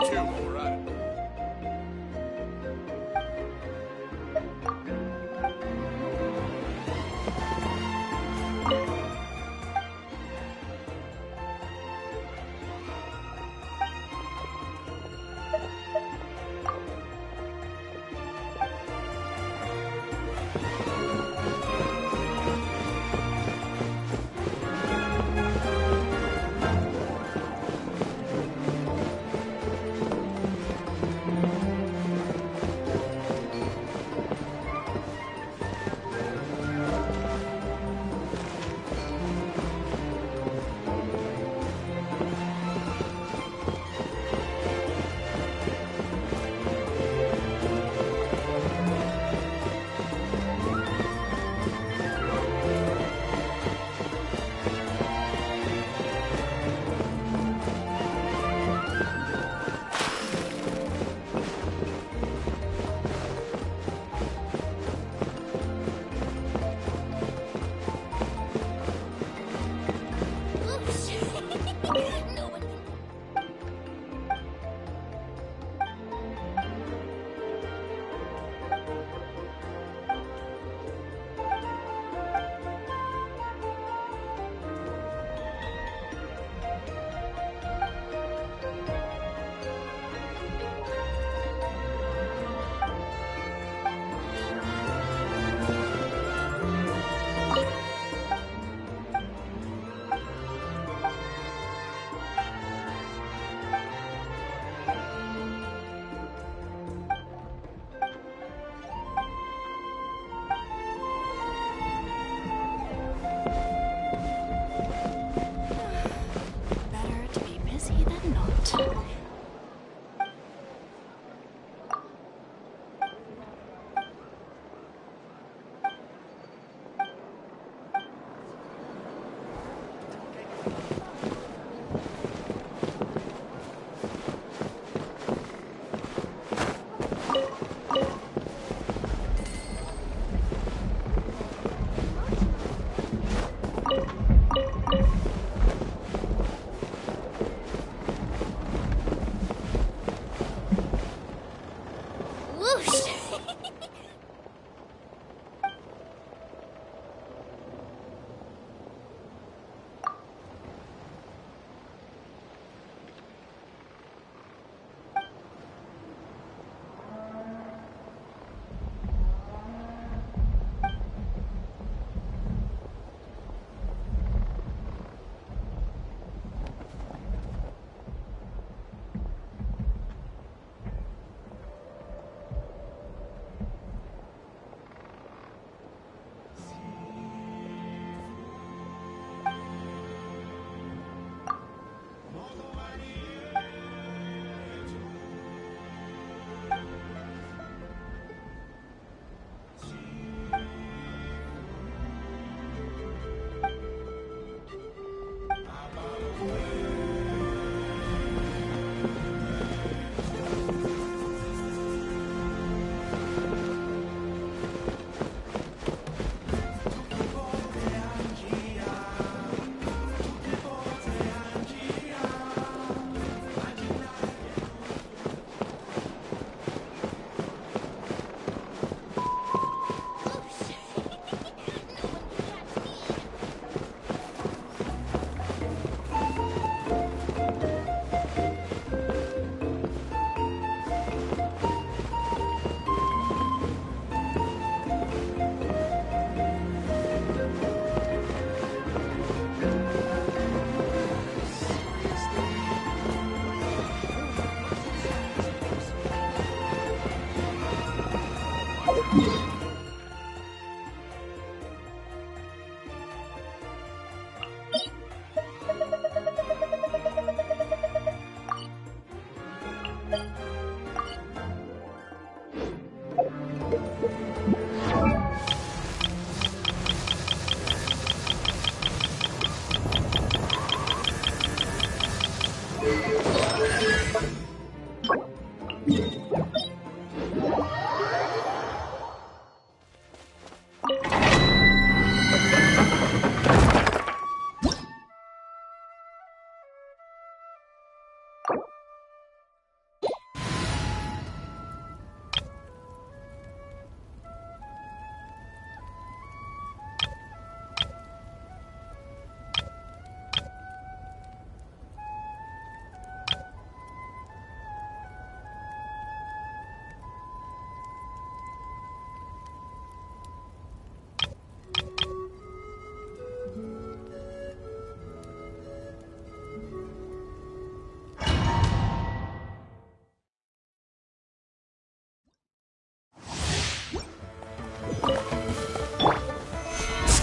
too while we're at it.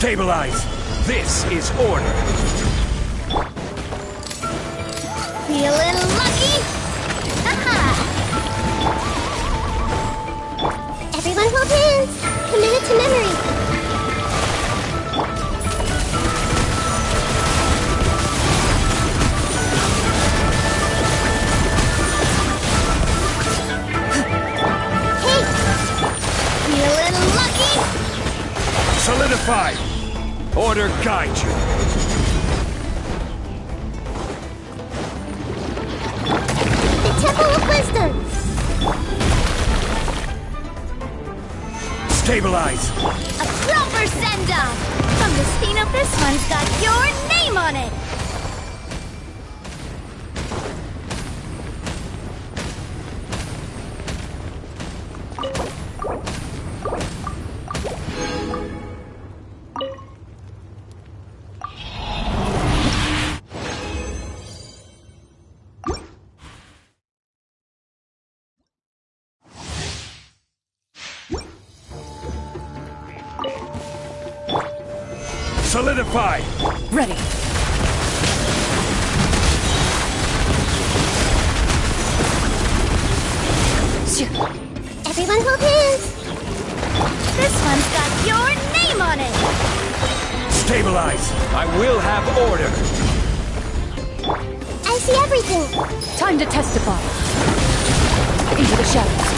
Stabilize! This is order! Feeling lucky? Aha! Everyone hold hands! Committed to memory! Hey! Feeling lucky? Solidify! Order guide you! The Temple of Wisdom! Stabilize! A proper send-off! From the spin of this one's got your name on it! Solidify! Ready. Everyone hold hands! This one's got your name on it! Stabilize! I will have order! I see everything! Time to testify. Into the shadows.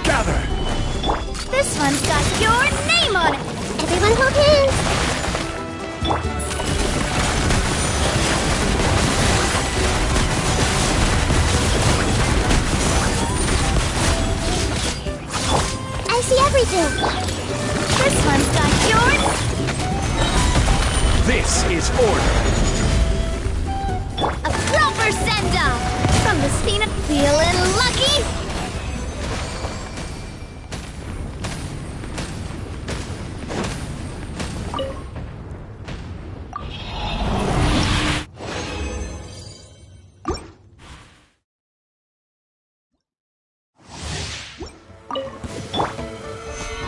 Gather! This one's got your name on it! Everyone hold hands! I see everything! This one's got your... This is order! A proper send-off! From the spin of... Feeling lucky?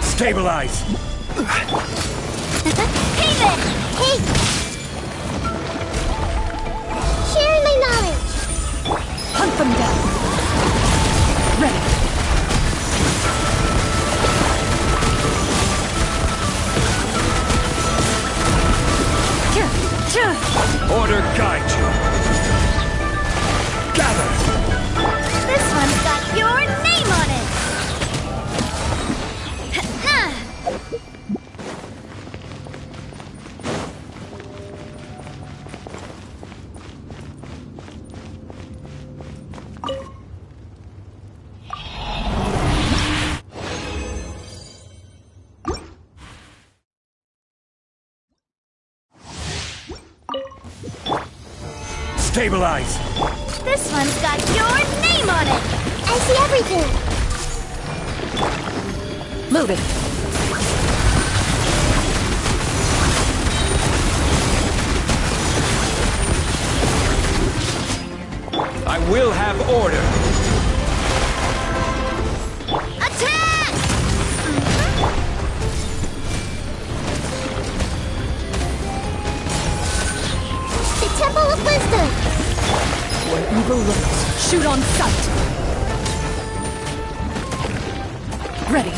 Stabilize! Hey there! Hey! Sharing my knowledge! Hunt them down. Ready. Order guide you! Gather! This one's got your name on it! Stabilize! This one's got your name on it! I see everything! Loaded. I will have order! Attack! The Temple of Wisdom! Where evil lurks, shoot on sight. Ready.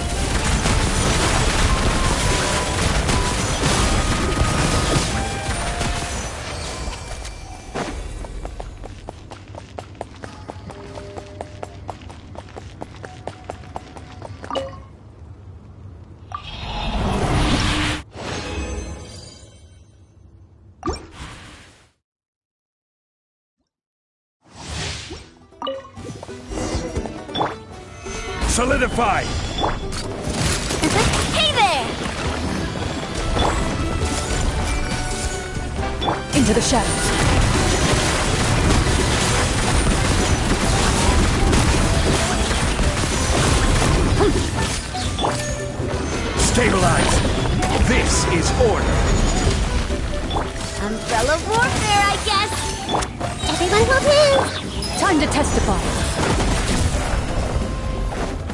Solidify! Hey there! Into the shadows. Stabilize! This is order! Umbrella warfare, I guess. Everyone hold hands. Time to testify.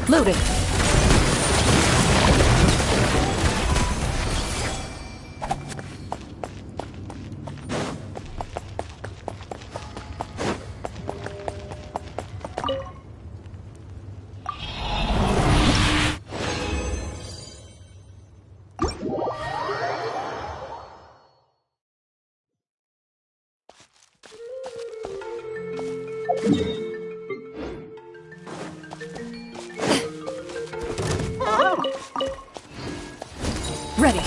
Loaded. Ready.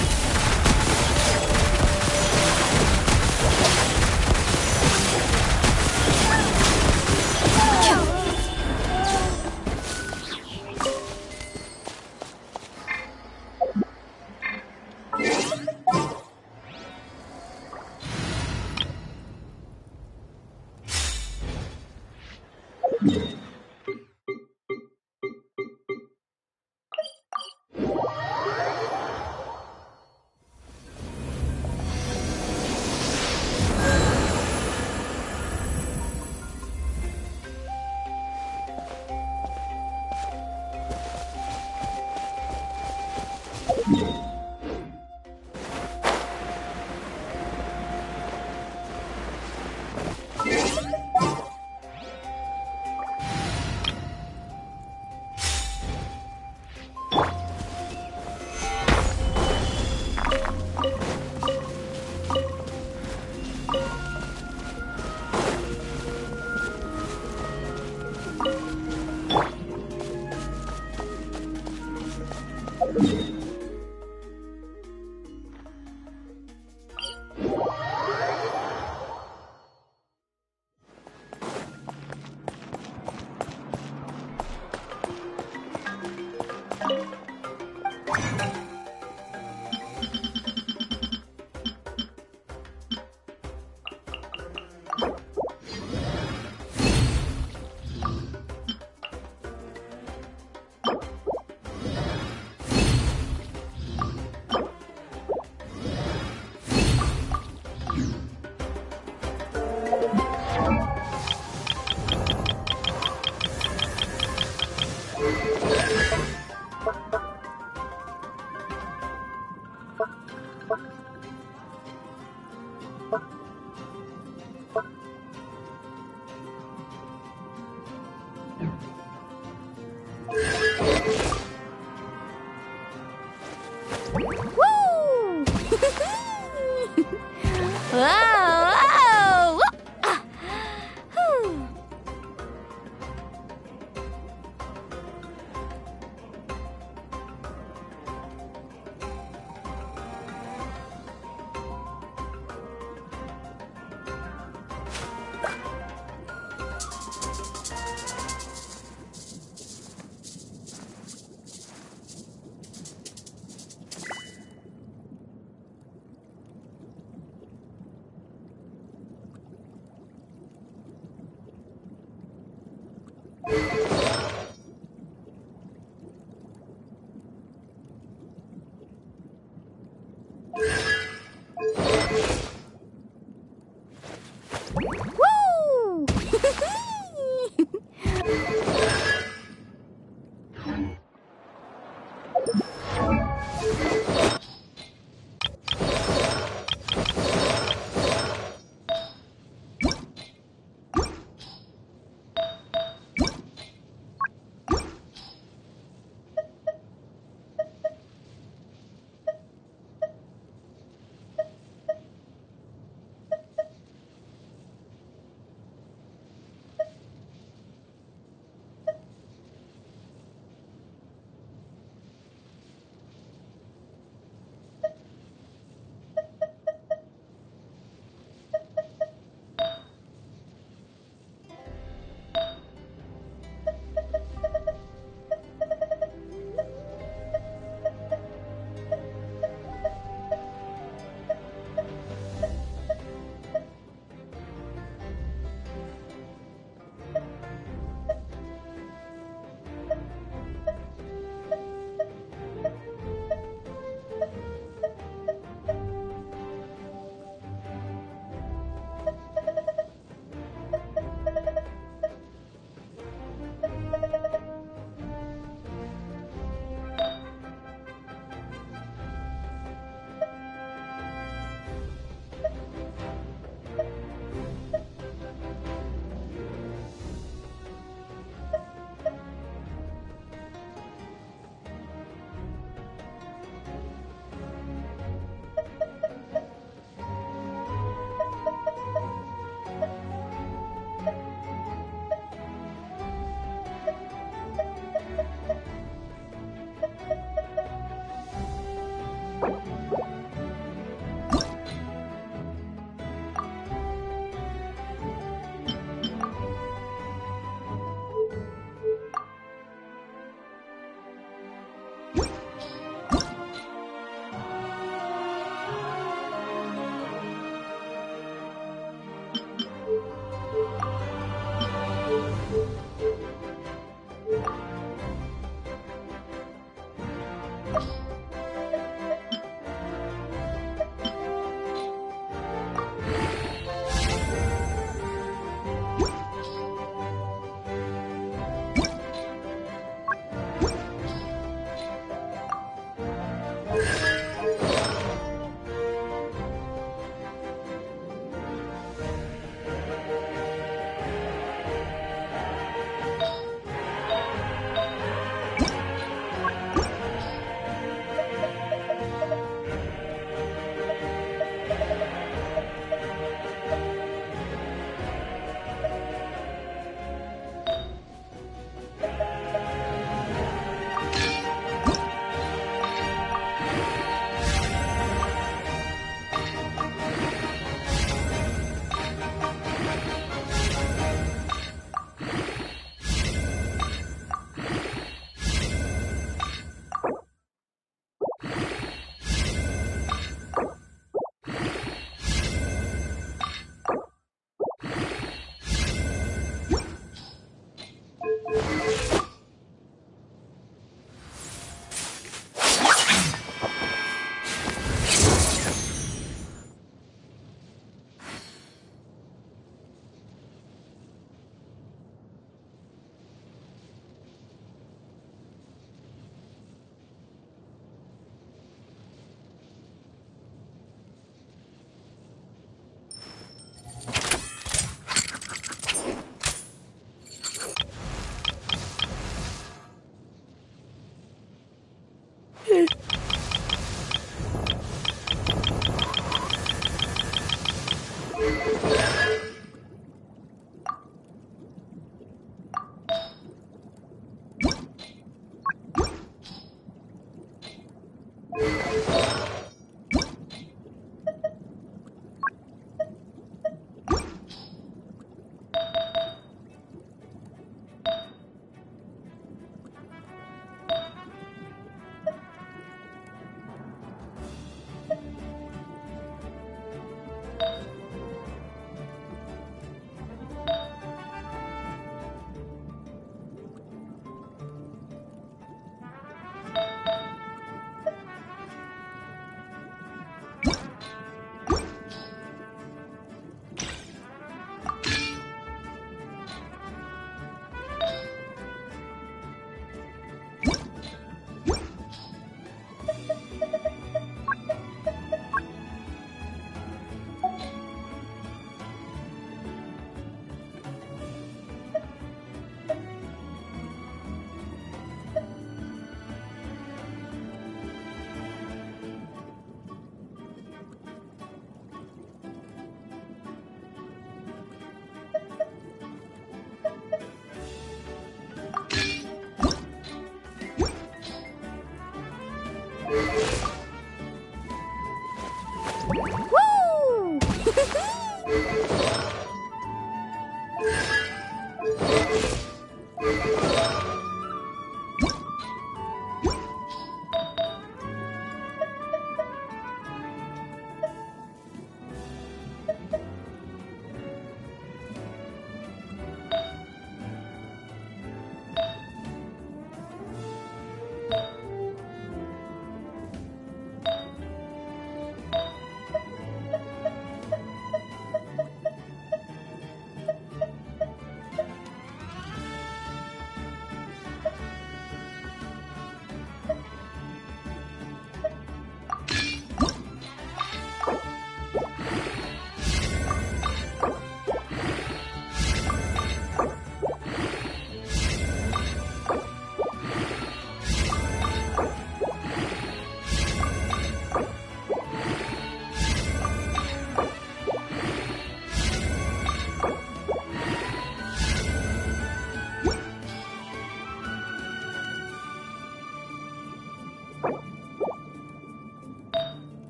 Whoa! Woo!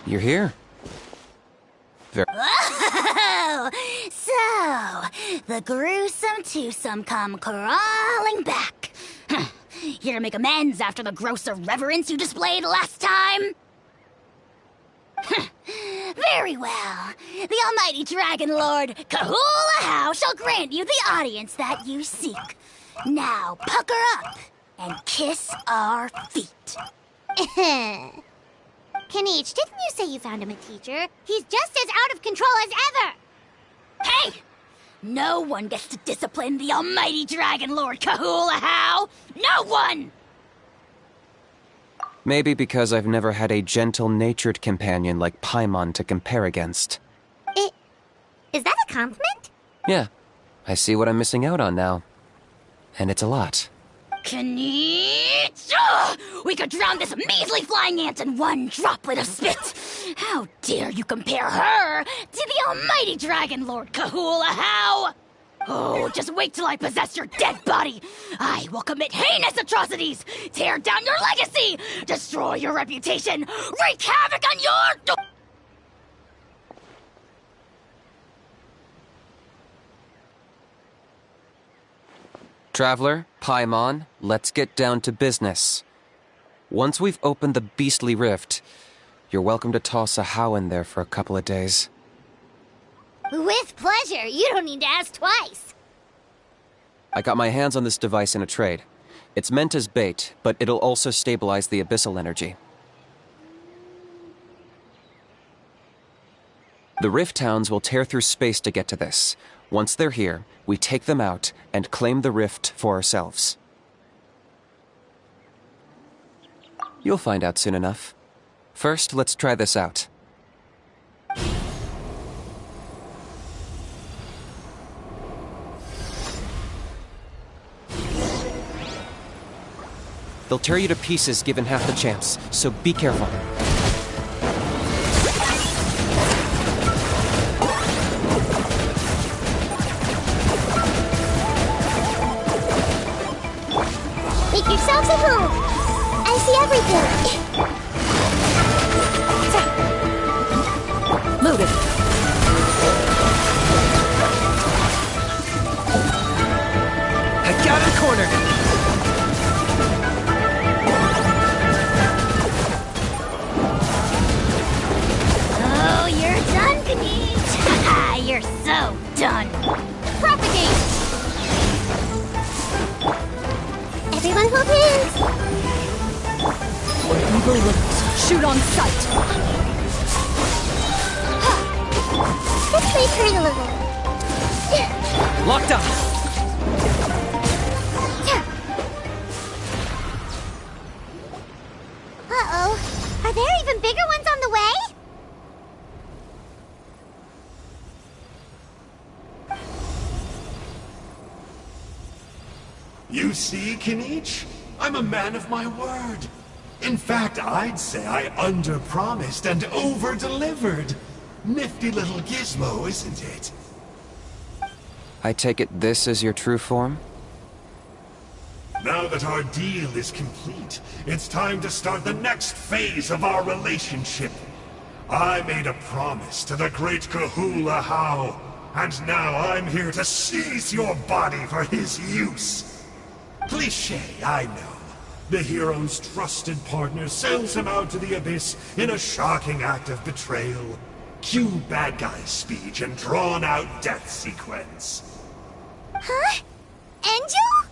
You're here. Oh, so the gruesome twosome come crawling back. Here to make amends after the gross irreverence you displayed last time? Very well. The almighty Dragon Lord Kahula How shall grant you the audience that you seek. Now pucker up and kiss our feet. Kanichi, didn't you say you found him a teacher? He's just as out of control as ever! Hey! No one gets to discipline the almighty Dragon Lord Kahula How! No one! Maybe because I've never had a gentle-natured companion like Paimon to compare against. Is that a compliment? Yeah, I see what I'm missing out on now. And it's a lot. Kanichi! We could drown this measly flying ant in one droplet of spit! How dare you compare her to the almighty Dragon Lord Kahula How! Oh, just wait till I possess your dead body! I will commit heinous atrocities! Tear down your legacy! Destroy your reputation! Wreak havoc on your... Traveler, Paimon, let's get down to business. Once we've opened the beastly rift, you're welcome to toss a How in there for a couple of days. With pleasure. You don't need to ask twice. I got my hands on this device in a trade. It's meant as bait, but it'll also stabilize the abyssal energy. The Rift Hounds will tear through space to get to this. Once they're here, we take them out and claim the rift for ourselves. You'll find out soon enough. First, let's try this out. They'll tear you to pieces given half the chance, so be careful. Make yourselves at home. I see everything. Loaded. I got it cornered! Oh, you're done, Kanichi! You're so done! Propagate! Everyone hold hands. Where evil lurks, shoot on sight. This may hurt a little. Locked up! Uh-oh. Are there even bigger ones on the way? You see, Kanichi? I'm a man of my word. In fact, I'd say I under-promised and over-delivered. Nifty little gizmo, isn't it? I take it this is your true form? Now that our deal is complete, it's time to start the next phase of our relationship. I made a promise to the great Kahula How, and now I'm here to seize your body for his use. Cliché, I know. The hero's trusted partner sells him out to the abyss in a shocking act of betrayal. Cue bad guy speech and drawn-out death sequence. Huh? Angel?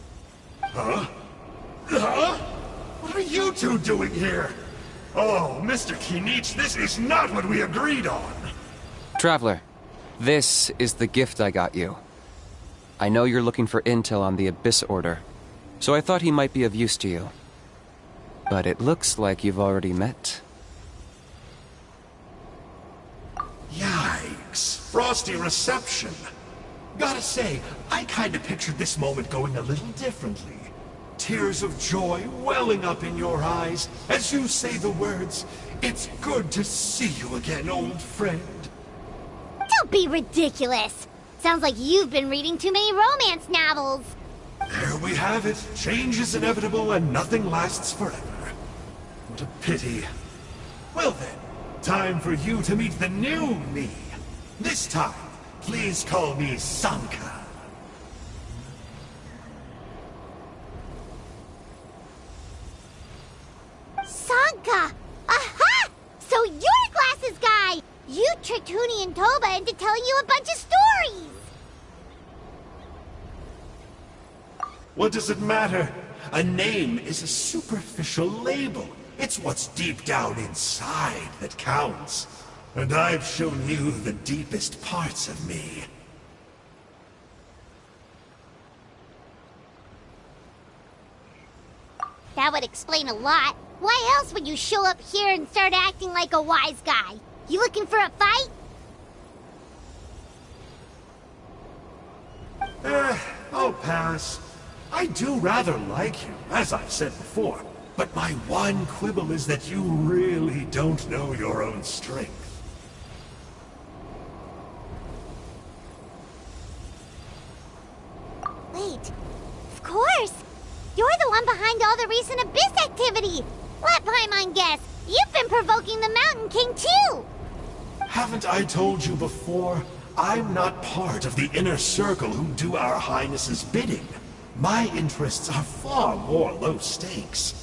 Huh? Huh? What are you two doing here? Oh, Mr. Kanichi, this is not what we agreed on. Traveler, this is the gift I got you. I know you're looking for intel on the Abyss Order, so I thought he might be of use to you. But it looks like you've already met. Yikes. Frosty reception. Gotta say, I kinda pictured this moment going a little differently. Tears of joy welling up in your eyes as you say the words, "It's good to see you again, old friend." Don't be ridiculous. Sounds like you've been reading too many romance novels. There we have it. Change is inevitable and nothing lasts forever. What a pity. Well then, Time for you to meet the new me. This time, please call me Sanka. Sanka! Aha! So you're the glasses guy! You tricked Huni and Toba into telling you a bunch of stories! What does it matter? A name is a superficial label. It's what's deep down inside that counts. And I've shown you the deepest parts of me. That would explain a lot. Why else would you show up here and start acting like a wise guy? You looking for a fight? I'll pass. I do rather like you, as I've said before. But my one quibble is that you really don't know your own strength. Wait. Of course! You're the one behind all the recent Abyss activity! Let Paimon guess, you've been provoking the Mountain King too! Haven't I told you before? I'm not part of the inner circle who do our Highness's bidding. My interests are far more low stakes.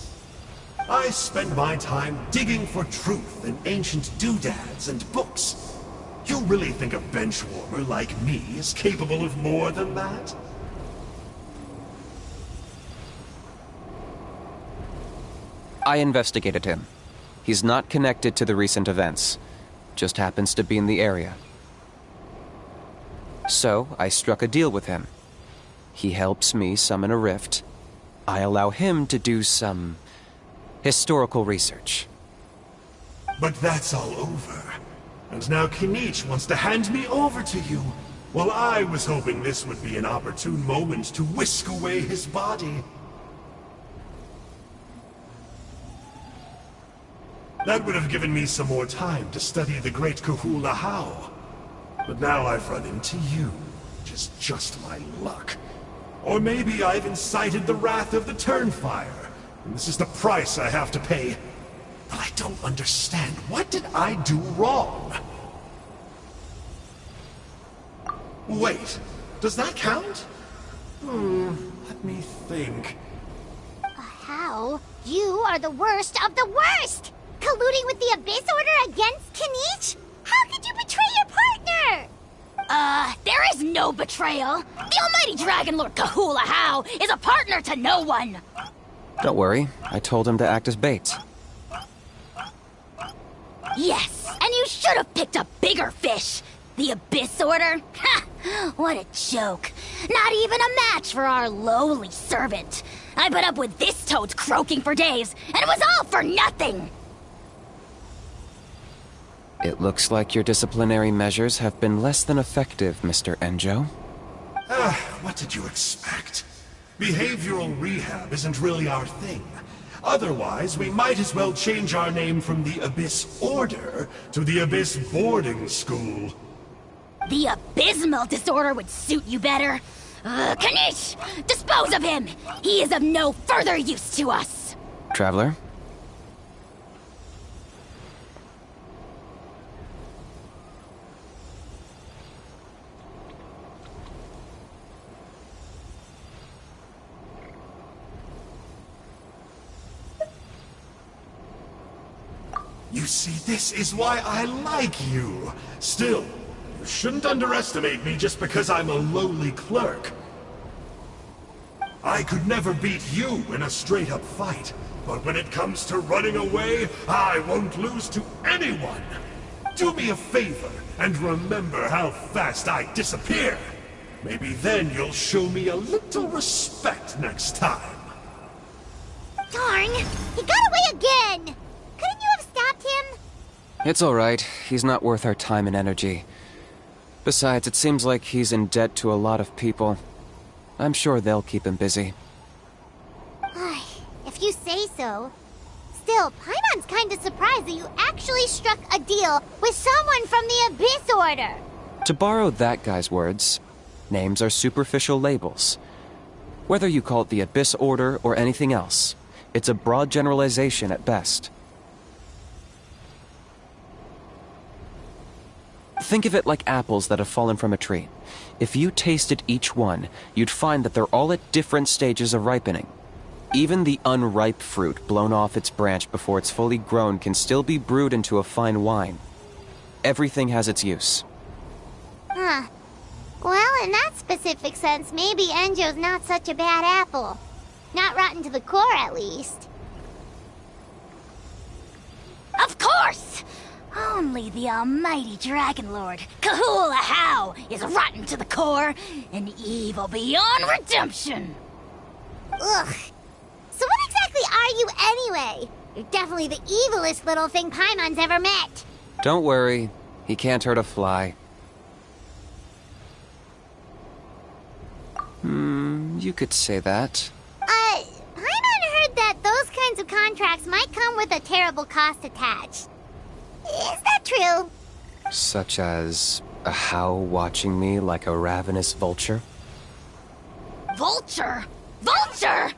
I spend my time digging for truth in ancient doodads and books. You really think a benchwarmer like me is capable of more than that? I investigated him. He's not connected to the recent events. Just happens to be in the area. So, I struck a deal with him. He helps me summon a rift. I allow him to do some historical research. But that's all over. And now Kinich wants to hand me over to you. Well, I was hoping this would be an opportune moment to whisk away his body. That would have given me some more time to study the great Kahula How. But now I've run into you, which is just my luck. Or maybe I've incited the wrath of the Turnfire, and this is the price I have to pay. But I don't understand. What did I do wrong? Wait, does that count? Let me think. How? You are the worst of the worst! Colluding with the Abyss Order against Kinich? How could you betray your partner? There is no betrayal. The almighty Dragon Lord Kahula How is a partner to no one. Don't worry, I told him to act as bait. Yes, and you should have picked a bigger fish. The Abyss Order? Ha! What a joke. Not even a match for our lowly servant. I put up with this toad's croaking for days, and it was all for nothing. It looks like your disciplinary measures have been less than effective, Mr. Enjo. What did you expect? Behavioral rehab isn't really our thing. Otherwise, we might as well change our name from the Abyss Order to the Abyss Boarding School. The abysmal disorder would suit you better. Kanish! Dispose of him! He is of no further use to us! Traveler? You see, this is why I like you. Still, you shouldn't underestimate me just because I'm a lowly clerk. I could never beat you in a straight-up fight, but when it comes to running away, I won't lose to anyone. Do me a favor, and remember how fast I disappear. Maybe then you'll show me a little respect next time. Darn! He got away again! Couldn't you have stopped him? It's alright. He's not worth our time and energy. Besides, it seems like he's in debt to a lot of people. I'm sure they'll keep him busy. If you say so. Still, Paimon's kinda surprised that you actually struck a deal with someone from the Abyss Order. To borrow that guy's words, names are superficial labels. Whether you call it the Abyss Order or anything else, it's a broad generalization at best. Think of it like apples that have fallen from a tree. If you tasted each one, you'd find that they're all at different stages of ripening. Even the unripe fruit blown off its branch before it's fully grown can still be brewed into a fine wine. Everything has its use. Huh. Well, in that specific sense, maybe Enjo's not such a bad apple. Not rotten to the core, at least. Of course! Only the almighty Dragon Lord, Kahula How, is rotten to the core and evil beyond redemption. Ugh. So what exactly are you anyway? You're definitely the evilest little thing Paimon's ever met. Don't worry, he can't hurt a fly. You could say that. Paimon heard that those kinds of contracts might come with a terrible cost attached. Is that true? Such as a how watching me like a ravenous vulture? Vulture? Vulture!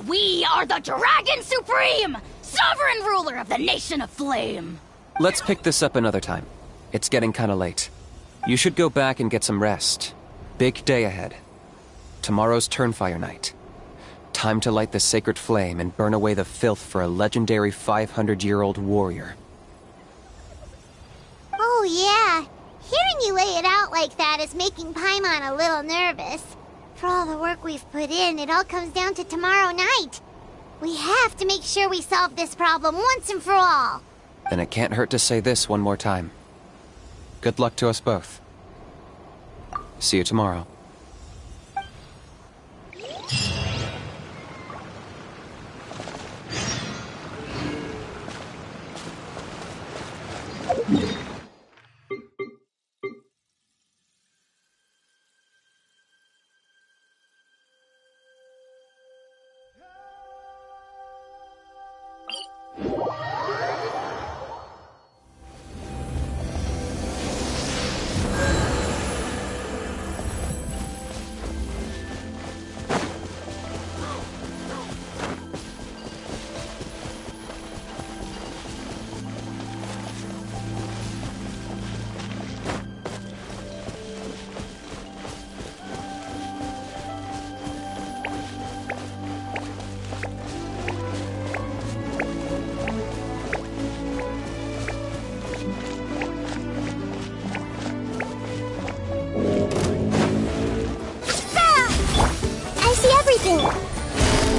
We are the Dragon Supreme! Sovereign ruler of the Nation of Flame! Let's pick this up another time. It's getting kinda late. You should go back and get some rest. Big day ahead. Tomorrow's Turnfire night. Time to light the sacred flame and burn away the filth for a legendary 500-year-old warrior. Oh yeah. Hearing you lay it out like that is making Paimon a little nervous. For all the work we've put in, it all comes down to tomorrow night. We have to make sure we solve this problem once and for all. Then it can't hurt to say this one more time. Good luck to us both. See you tomorrow.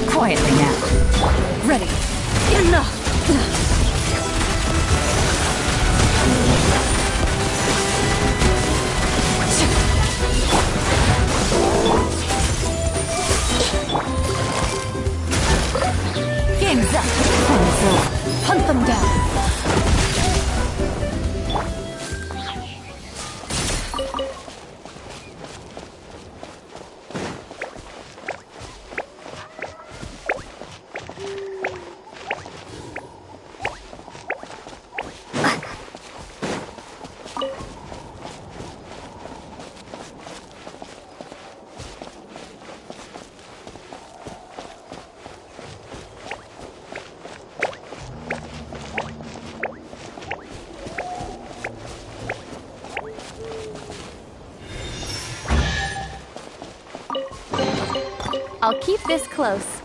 Quietly now. Ready. Enough! Game's up. Hunt them down. I'll keep this close.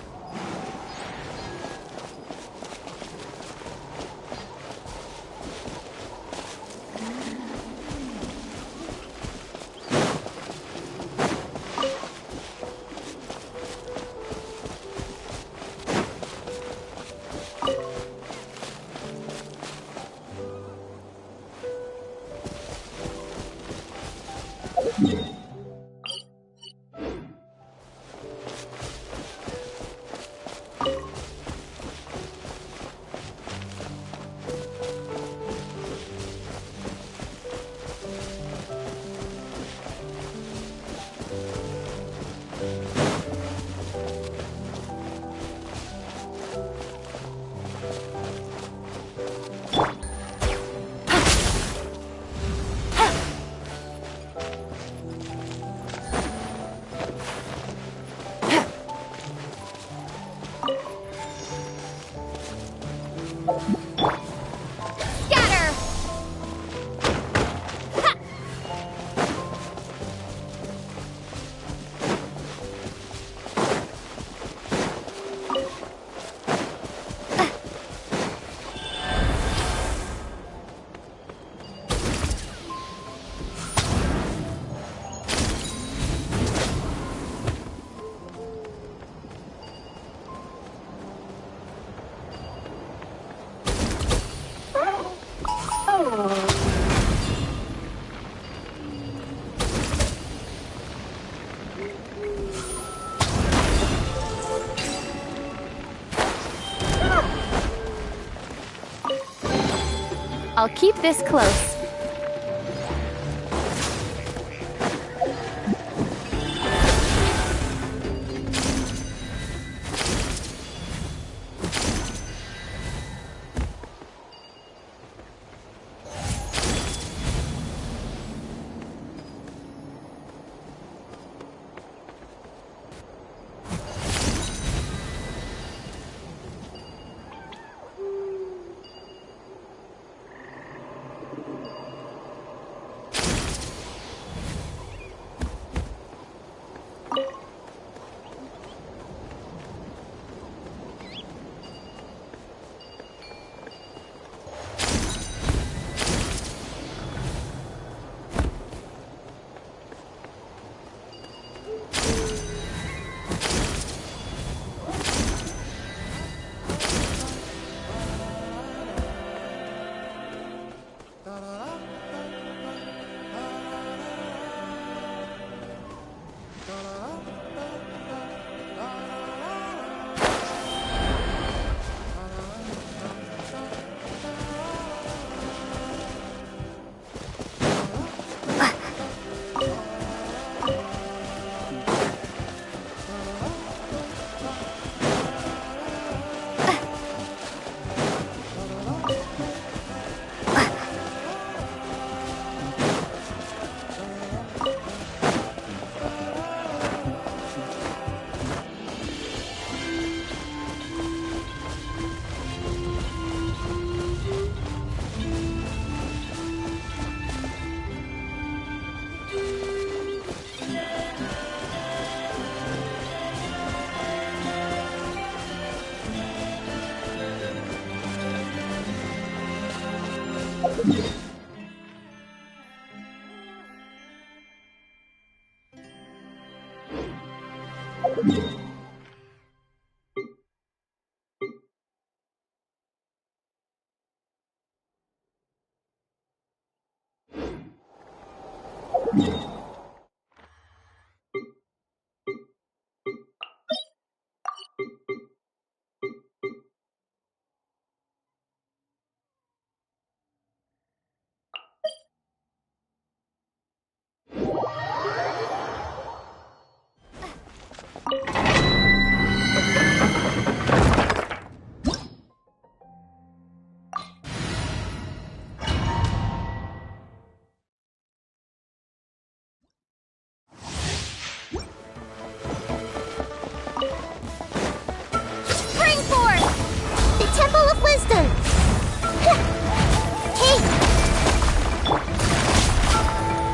I'll keep this close.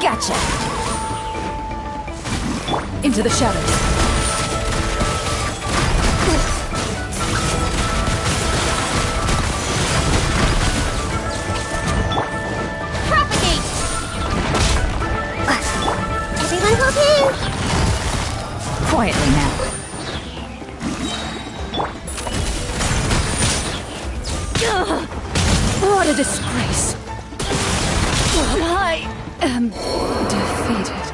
Gotcha! Into the shadows. Propagate! Everyone hold hands! Quietly now. Ugh. What a disgrace. I am defeated.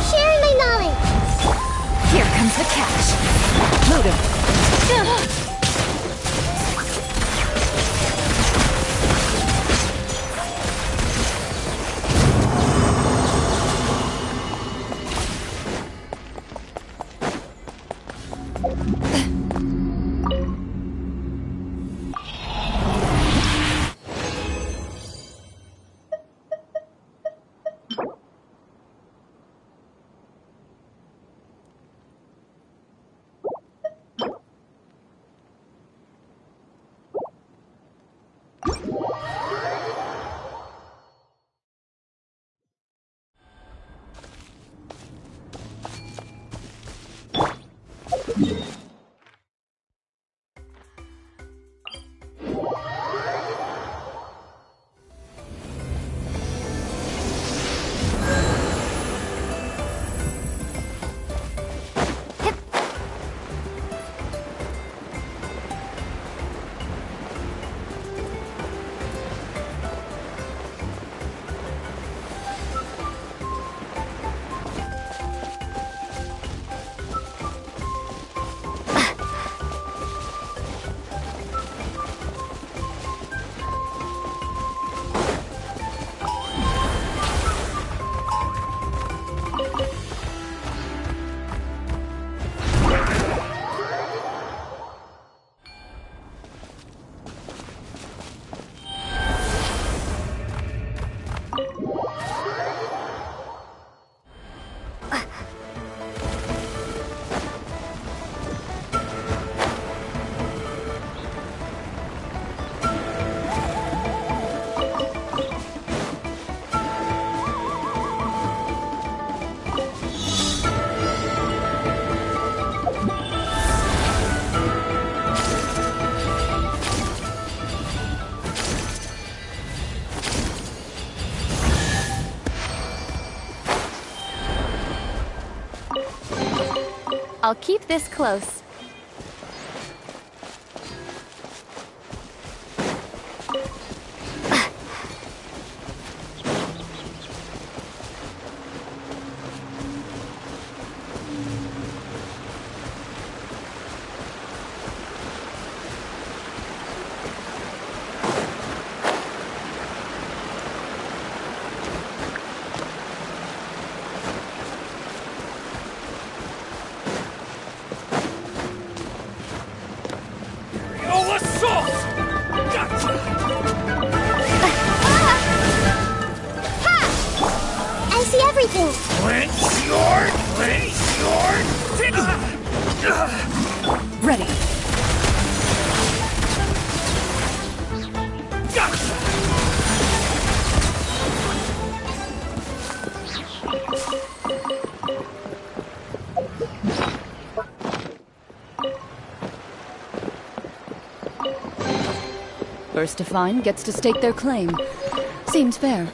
Sharing my knowledge! Here comes the catch. Loot him. I'll keep this close. I see everything. Ready. First to find gets to stake their claim. Seems fair.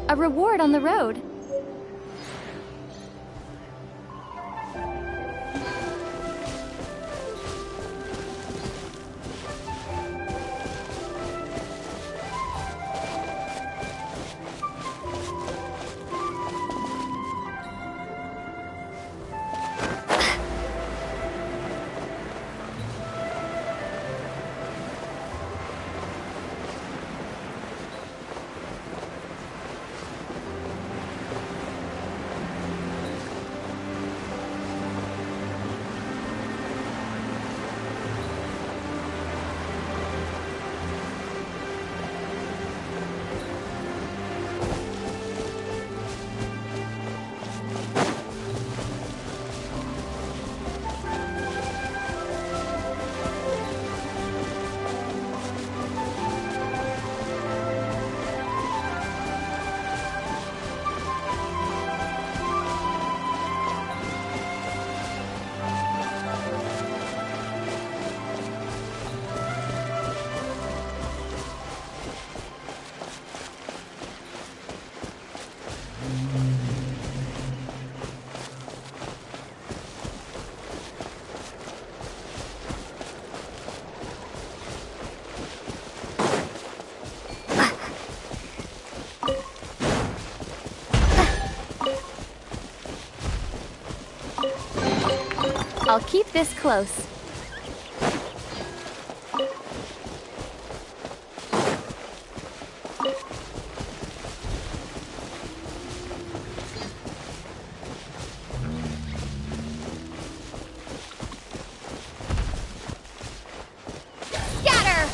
A reward on the road. I'll keep this close. Scatter!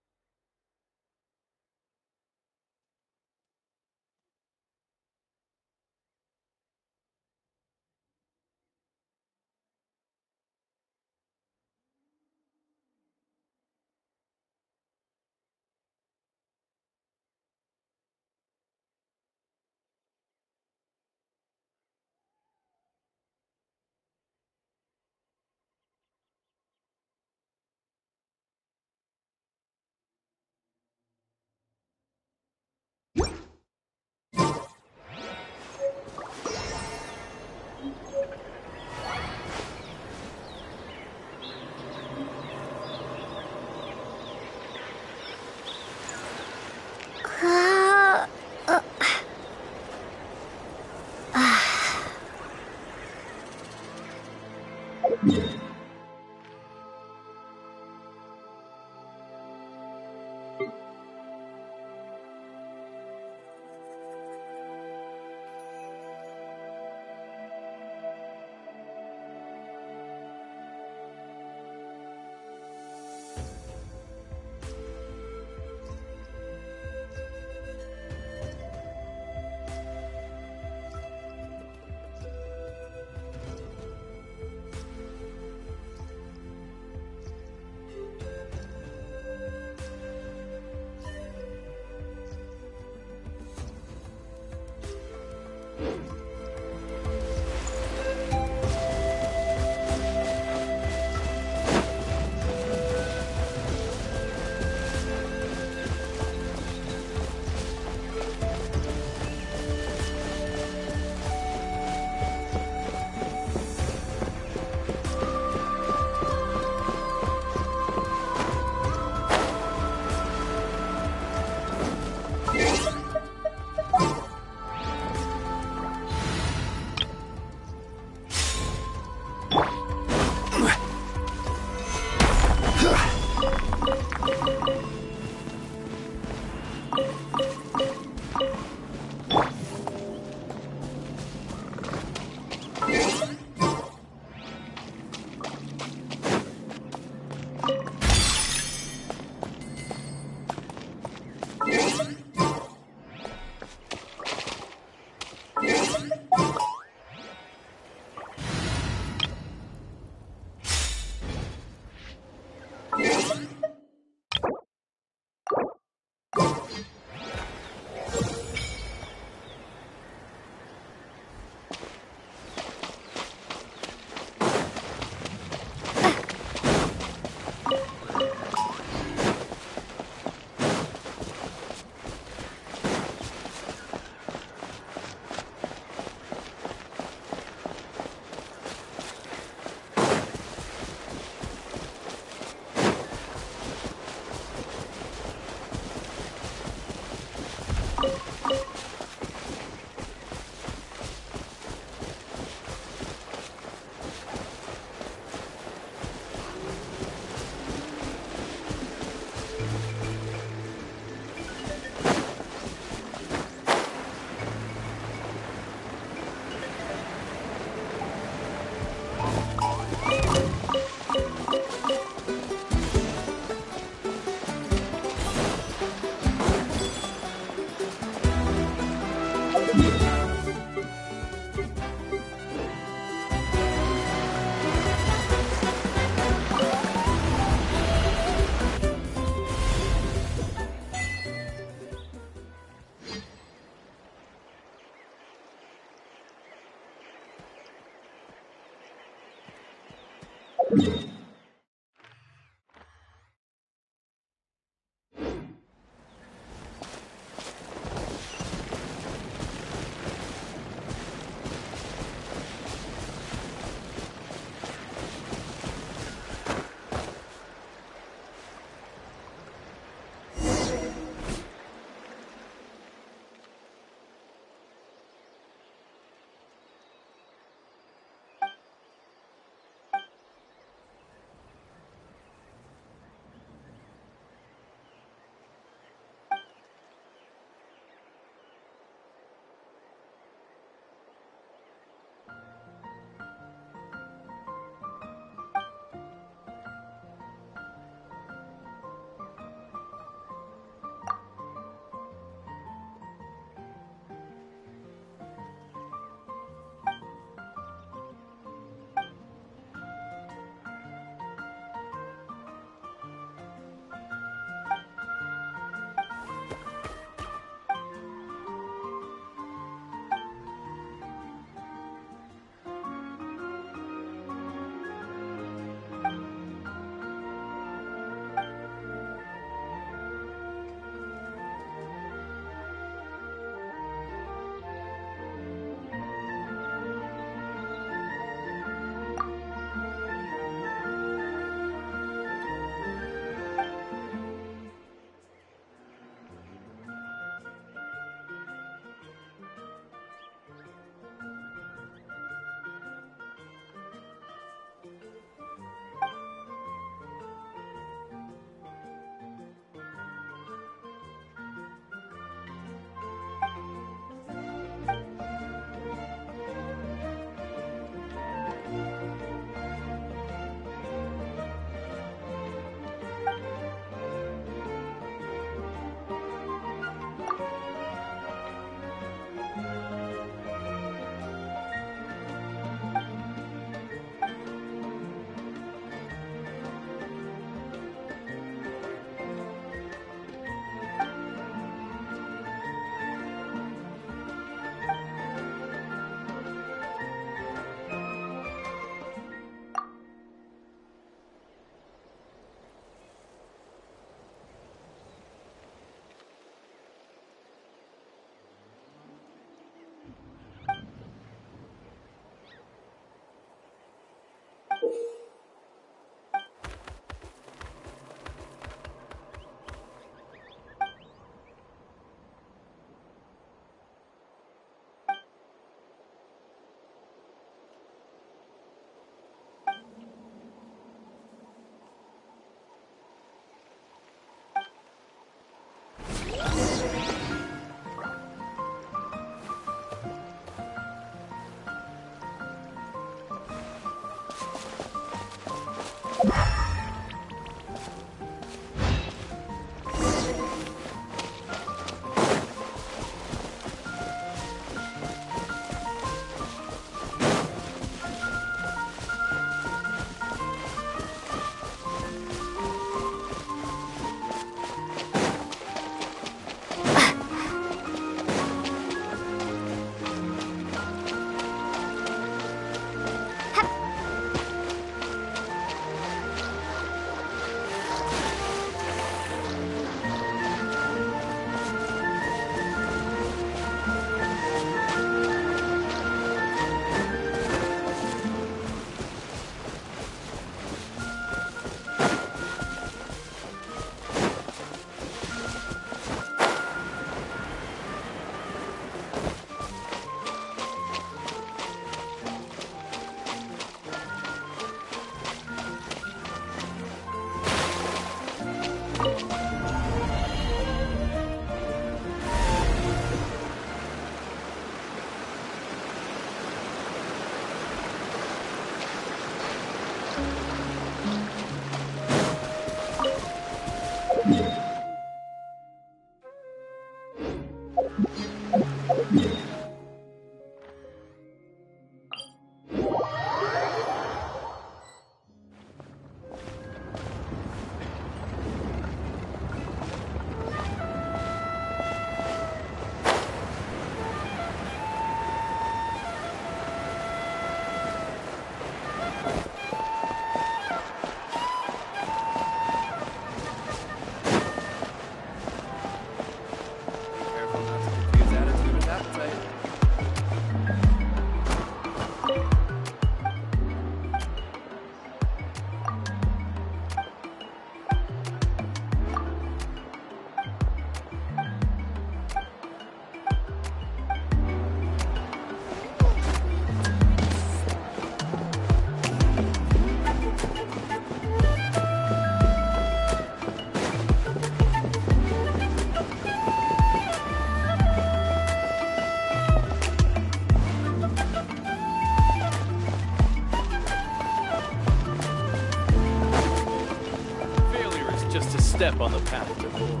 step on the path to glory.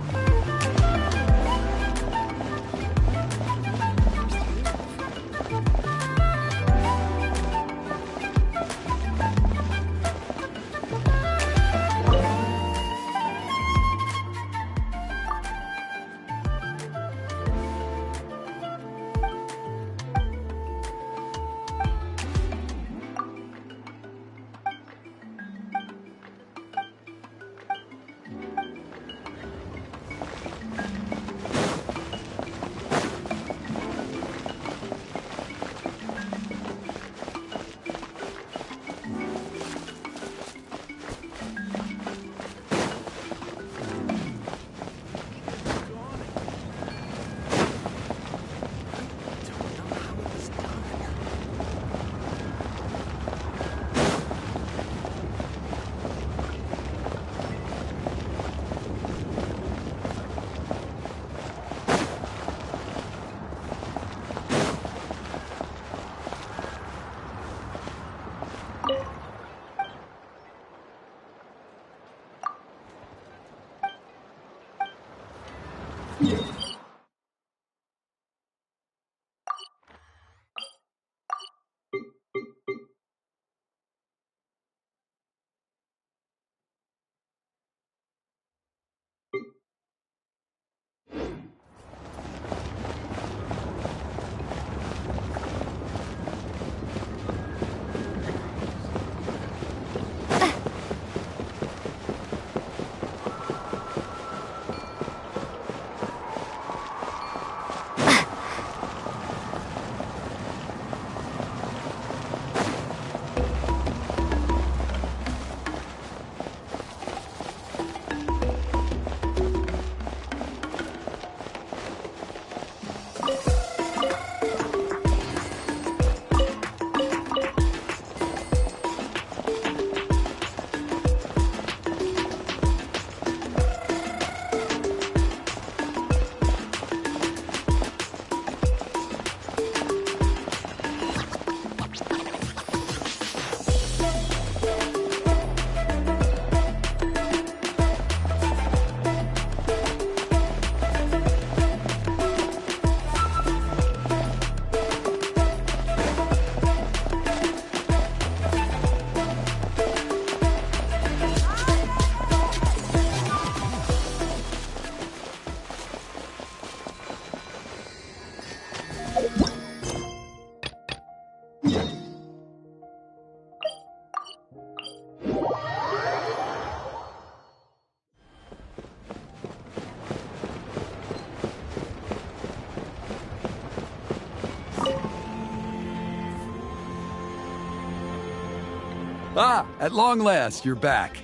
Ah, at long last, you're back.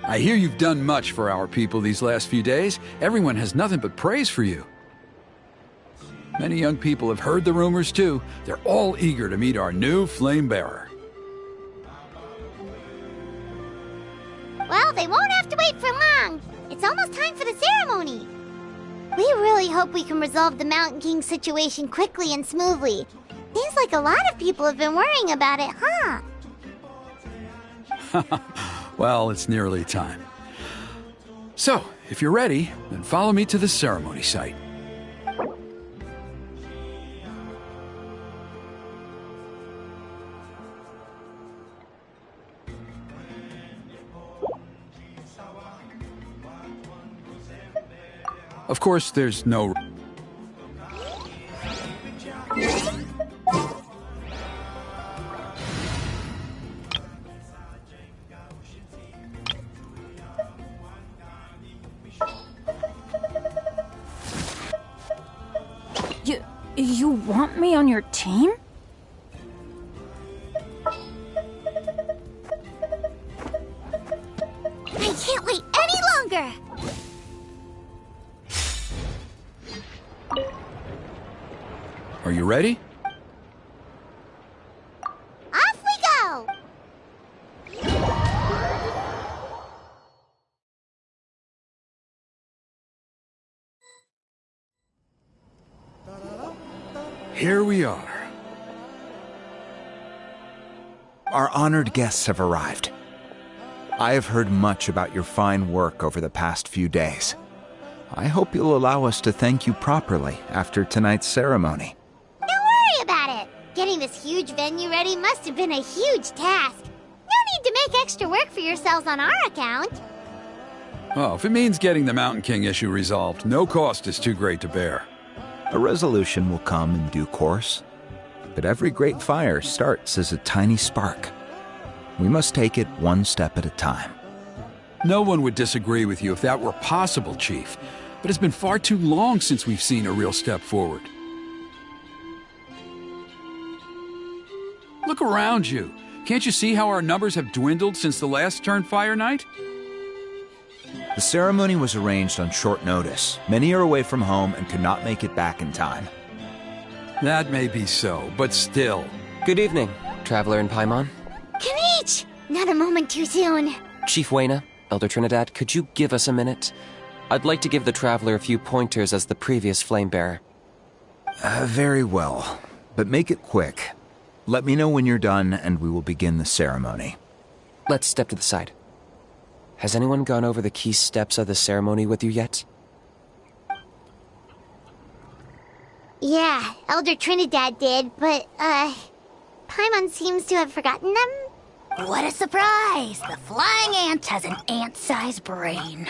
I hear you've done much for our people these last few days. Everyone has nothing but praise for you. Many young people have heard the rumors, too. They're all eager to meet our new flame bearer. Well, they won't have to wait for long. It's almost time for the ceremony. We really hope we can resolve the Mountain King situation quickly and smoothly. Seems like a lot of people have been worrying about it, huh? Well, it's nearly time. So, if you're ready, then follow me to the ceremony site. Of course, there's no... You want me on your team? I can't wait any longer! Are you ready? Off we go! Here we are. Our honored guests have arrived. I have heard much about your fine work over the past few days. I hope you'll allow us to thank you properly after tonight's ceremony. Don't worry about it. Getting this huge venue ready must have been a huge task. No need to make extra work for yourselves on our account. Oh, if it means getting the Mountain King issue resolved, no cost is too great to bear. A resolution will come in due course. But every great fire starts as a tiny spark. We must take it one step at a time. No one would disagree with you if that were possible, Chief. But it's been far too long since we've seen a real step forward. Look around you. Can't you see how our numbers have dwindled since the last Turnfire night? The ceremony was arranged on short notice. Many are away from home and could not make it back in time. That may be so, but still. Good evening, Traveler and Paimon. Kanich! Not a moment too soon. Chief Wayna, Elder Trinidad, could you give us a minute? I'd like to give the Traveler a few pointers as the previous Flamebearer. Very well, but make it quick. Let me know when you're done and we will begin the ceremony. Let's step to the side. Has anyone gone over the key steps of the ceremony with you yet? Yeah, Elder Trinidad did, but, Paimon seems to have forgotten them? What a surprise! The flying ant has an ant-sized brain.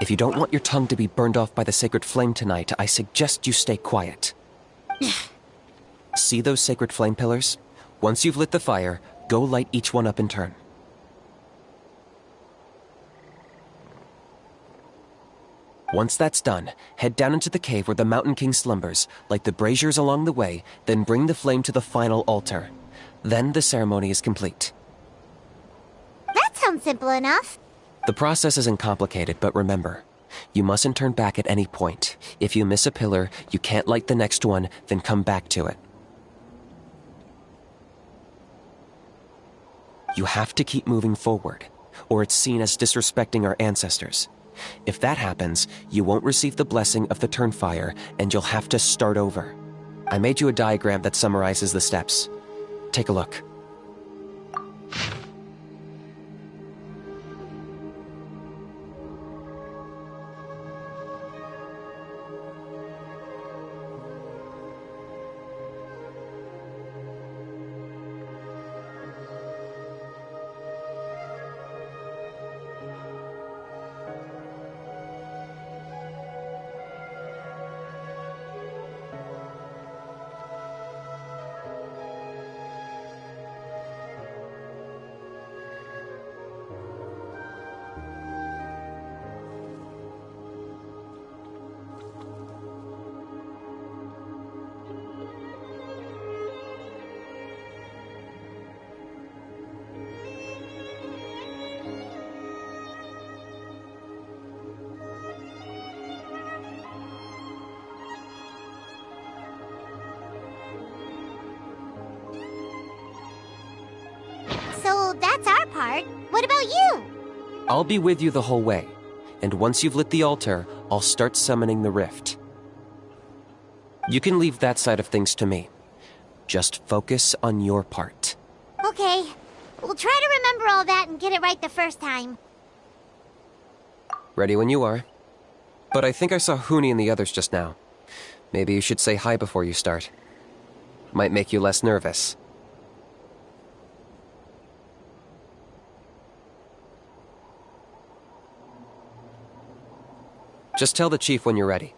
If you don't want your tongue to be burned off by the sacred flame tonight, I suggest you stay quiet. See those sacred flame pillars? Once you've lit the fire, go light each one up in turn. Once that's done, head down into the cave where the Mountain King slumbers, light the braziers along the way, then bring the flame to the final altar. Then the ceremony is complete. That sounds simple enough. The process isn't complicated, but remember, you mustn't turn back at any point. If you miss a pillar, you can't light the next one, then come back to it. You have to keep moving forward, or it's seen as disrespecting our ancestors. If that happens, you won't receive the blessing of the Turnfire, and you'll have to start over. I made you a diagram that summarizes the steps. Take a look. So that's our part. What about you? I'll be with you the whole way, and once you've lit the altar, I'll start summoning the rift. You can leave that side of things to me. Just focus on your part. Okay. We'll try to remember all that and get it right the first time. Ready when you are. But I think I saw Huni and the others just now. Maybe you should say hi before you start. Might make you less nervous. Just tell the chief when you're ready.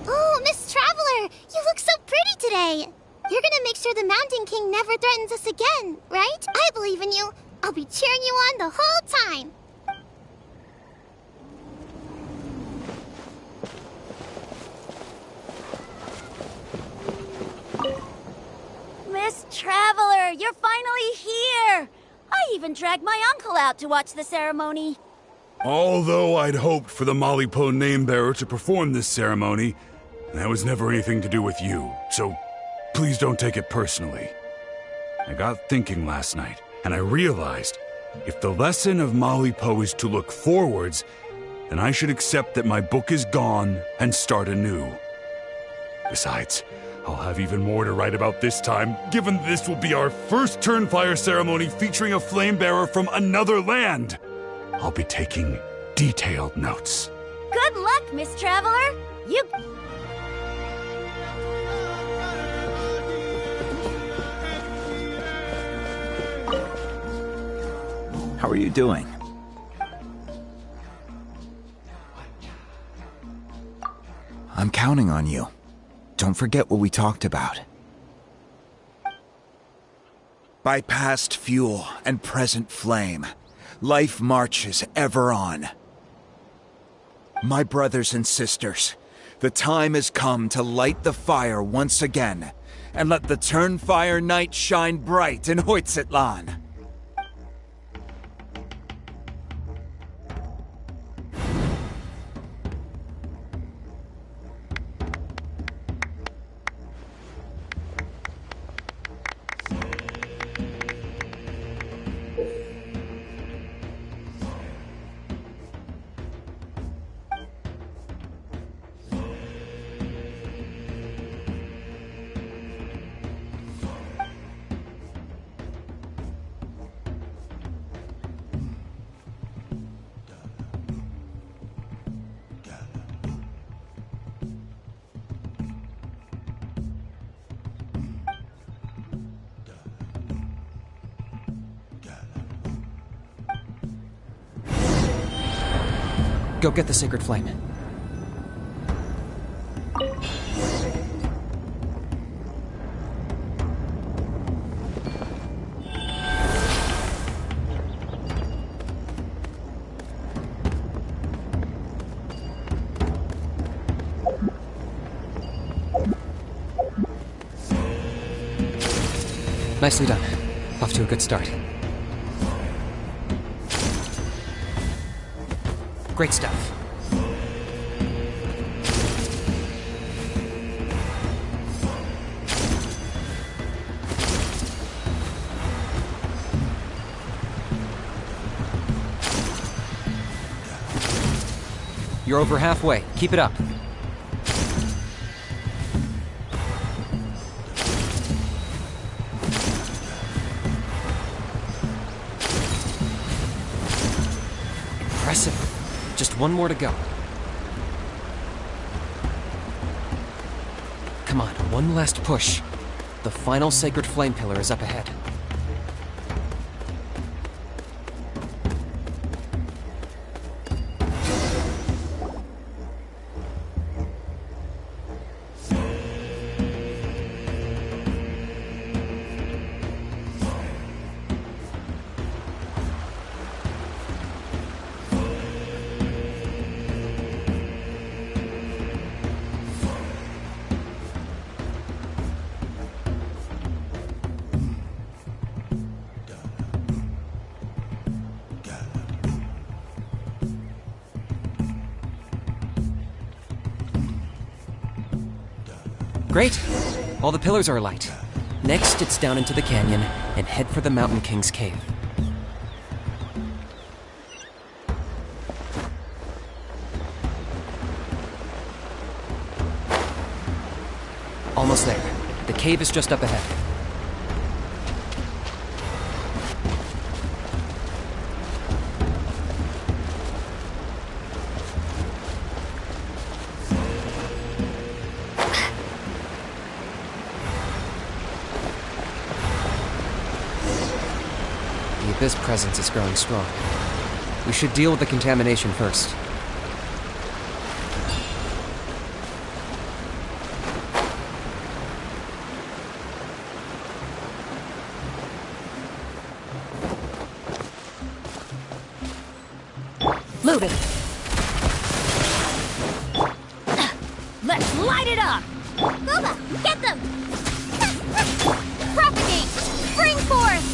Oh, Miss Traveler! You look so pretty today! You're gonna make sure the Mountain King never threatens us again, right? I believe in you. I'll be cheering you on the whole time. Miss Traveler, you're finally here! I even dragged my uncle out to watch the ceremony. Although I'd hoped for the Malipo Namebearer to perform this ceremony, that was never anything to do with you, so please don't take it personally. I got thinking last night, and I realized If the lesson of Malipo is to look forwards, then I should accept that my book is gone and start anew. Besides, I'll have even more to write about this time, given this will be our first Turnfire ceremony featuring a flame bearer from another land. I'll be taking detailed notes. Good luck, Miss Traveler! You... How are you doing? I'm counting on you. Don't forget what we talked about. By past fuel and present flame, life marches ever on. My brothers and sisters, the time has come to light the fire once again, and let the Turnfire night shine bright in Hoytzitlan. Go get the sacred flame. Nicely done. Off to a good start. Great stuff. You're over halfway. Keep it up. Impressive. Just one more to go. Come on, one last push. The final sacred flame pillar is up ahead. Great! All the pillars are alight. Next, it's down into the canyon and head for the Mountain King's cave. Almost there. The cave is just up ahead. The Abyss presence is growing strong. We should deal with the contamination first. Loaded. Let's light it up! Booba, get them! Propagate! Spring forth!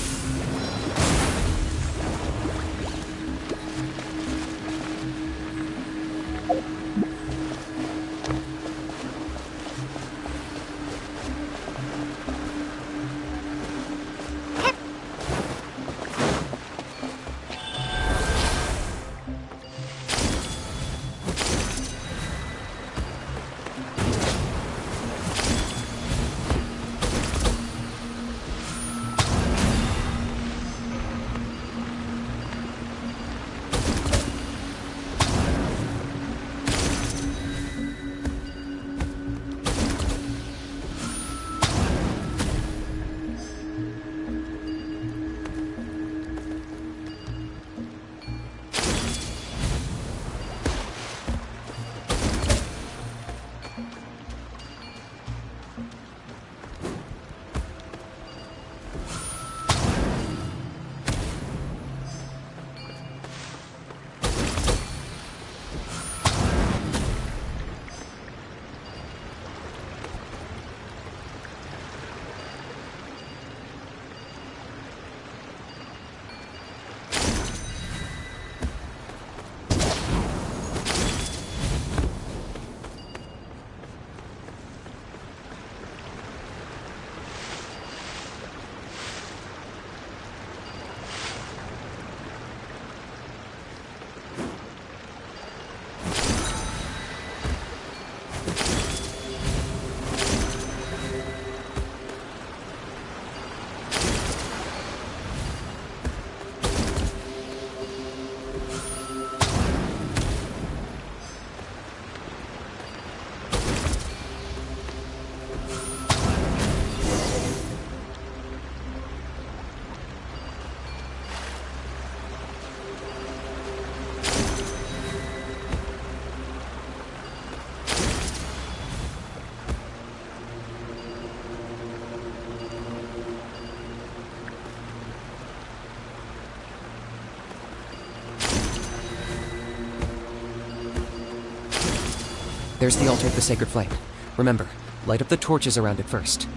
There's the altar of the sacred flame. Remember, light up the torches around it first.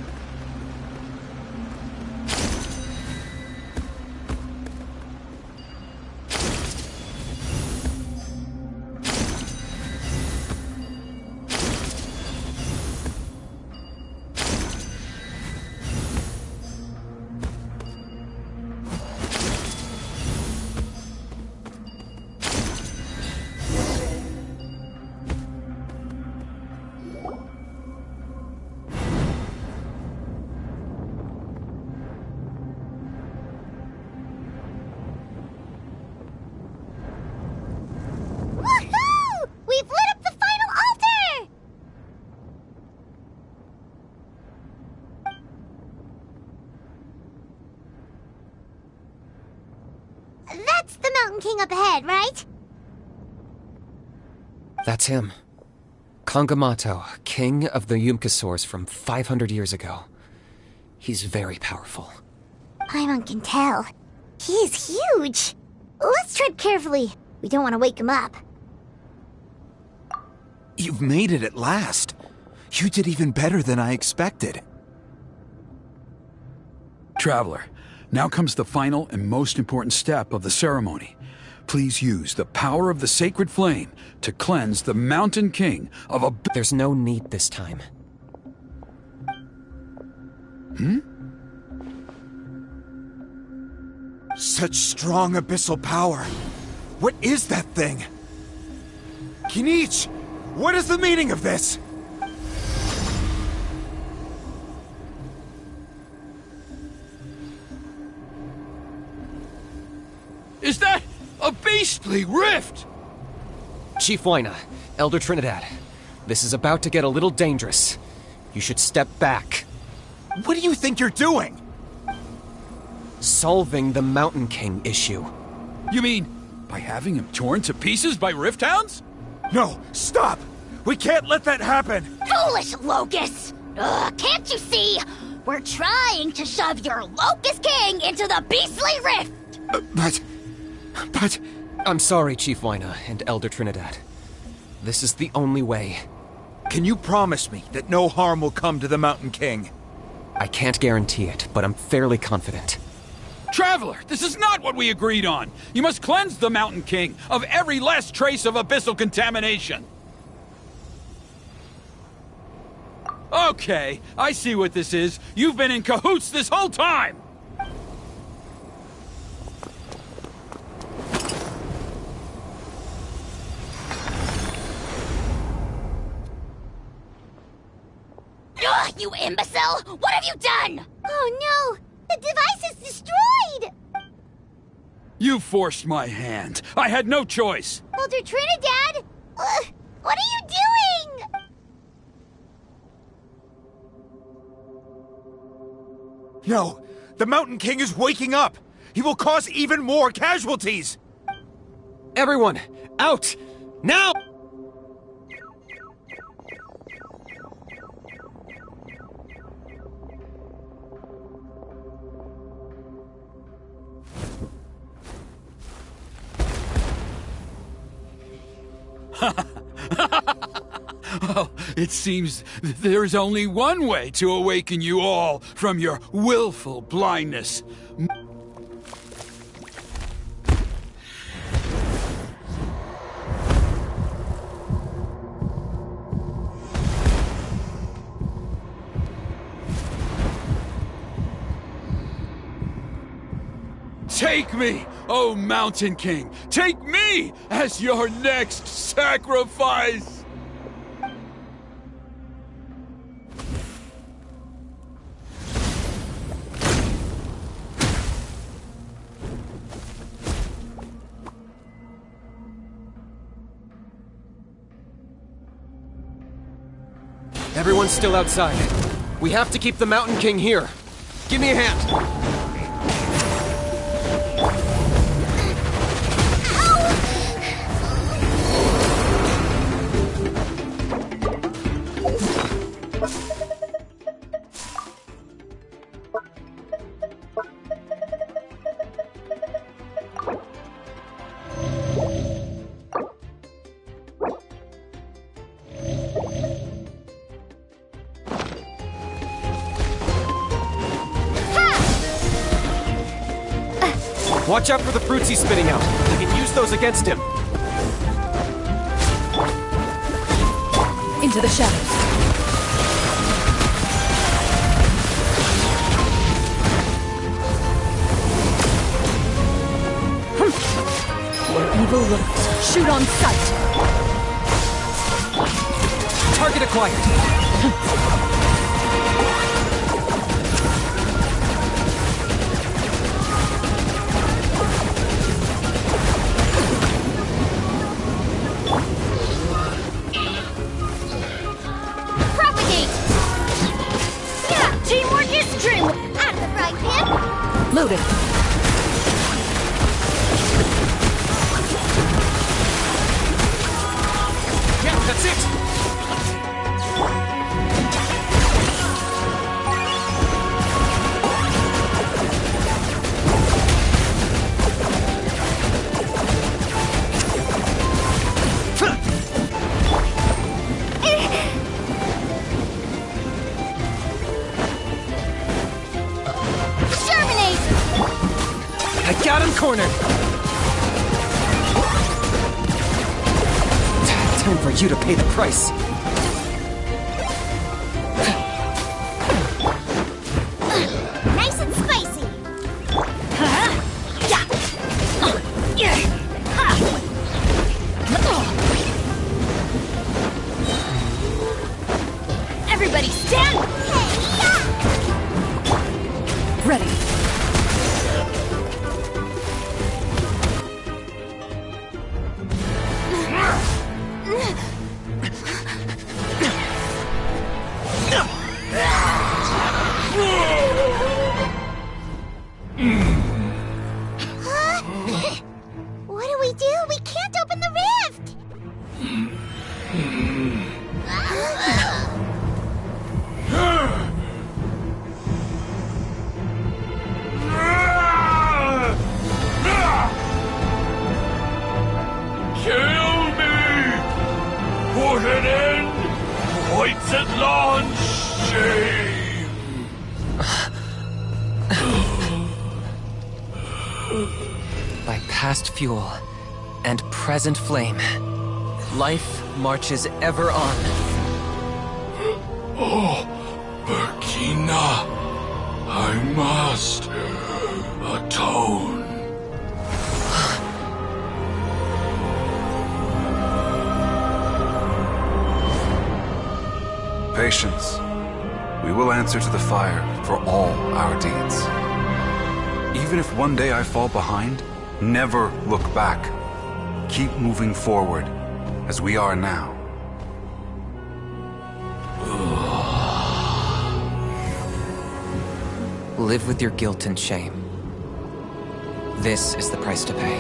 Woohoo! We've lit up the final altar! That's the Mountain King up ahead, right? That's him. Kangamato, king of the Yumkasaurs from 500 years ago. He's very powerful. Paimon can tell. He is huge. Let's tread carefully. We don't want to wake him up. You've made it at last. You did even better than I expected. Traveler, now comes the final and most important step of the ceremony. Please use the power of the sacred flame to cleanse the Mountain King of a... There's no need this time. Such strong abyssal power. What is that thing? Kinich, what is the meaning of this? Is that a beastly rift? Chief Wyna, Elder Trinidad, this is about to get a little dangerous. You should step back. What do you think you're doing? Solving the Mountain King issue. You mean by having him torn to pieces by rift hounds? No, stop! We can't let that happen! Foolish Locust! Can't you see? We're trying to shove your Locust King into the beastly rift! But... I'm sorry, Chief Wyna and Elder Trinidad. This is the only way. Can you promise me that no harm will come to the Mountain King? I can't guarantee it, but I'm fairly confident. Traveler, this is not what we agreed on! You must cleanse the Mountain King of every last trace of abyssal contamination! Okay, I see what this is. You've been in cahoots this whole time! Ugh, you imbecile! What have you done? Oh no! The device is destroyed! You forced my hand. I had no choice. Elder Trinidad! What are you doing? No! The Mountain King is waking up! He will cause even more casualties! Everyone, out! Now! Oh, it seems there's only one way to awaken you all from your willful blindness. Take me, O Mountain King! Take me as your next sacrifice! Everyone's still outside. We have to keep the Mountain King here. Give me a hand. Watch out for the fruits he's spitting out. I can use those against him. Into the shadows. Where evil lurks, shoot on sight. Target acquired. Propagate! Yeah, teamwork is true! Out of the frying pan! Loaded. Yeah, that's it! Germinate! I got him cornered! Time for you to pay the price. Nice and spicy! Everybody stand! Ready. What do we do? We can't open the rift! Kill me! Put an end to White Natlan's shame! By past fuel and present flame, life marches ever on. Oh, Burkina, I must atone. Patience. We will answer to the fire for all our deeds. Even if one day I fall behind, never look back. Keep moving forward, as we are now. Live with your guilt and shame. This is the price to pay.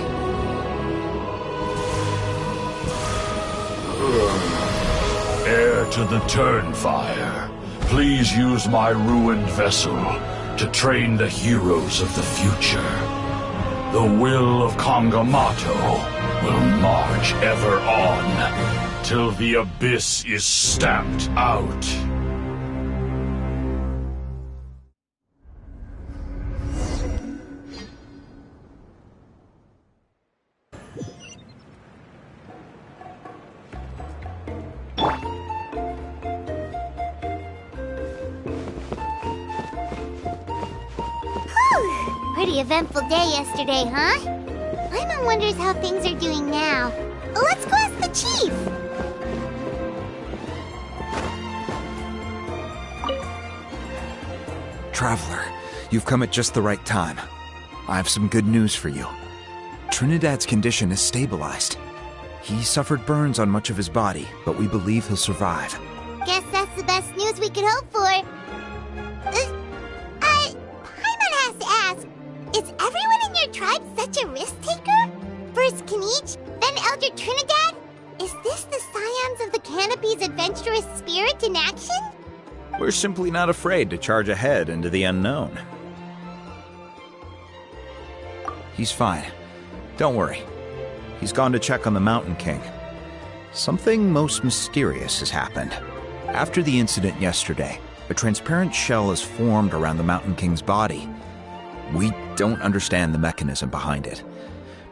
Heir to the Turnfire, please use my ruined vessel to train the heroes of the future. The will of Kangamato will march ever on, till the abyss is stamped out. Pretty eventful day yesterday, huh? Paimon wonders how things are doing now. Let's go ask the chief! Traveler, you've come at just the right time. I have some good news for you. Trinidad's condition is stabilized. He suffered burns on much of his body, but we believe he'll survive. Guess that's the best news we could hope for. Paimon has to ask, is everyone in your tribe such a risk-taker? First Kinich, then Elder Trinidad? Is this the scions of the Canopy's adventurous spirit in action? We're simply not afraid to charge ahead into the unknown. He's fine. Don't worry. He's gone to check on the Mountain King. Something most mysterious has happened. After the incident yesterday, a transparent shell has formed around the Mountain King's body. We don't understand the mechanism behind it,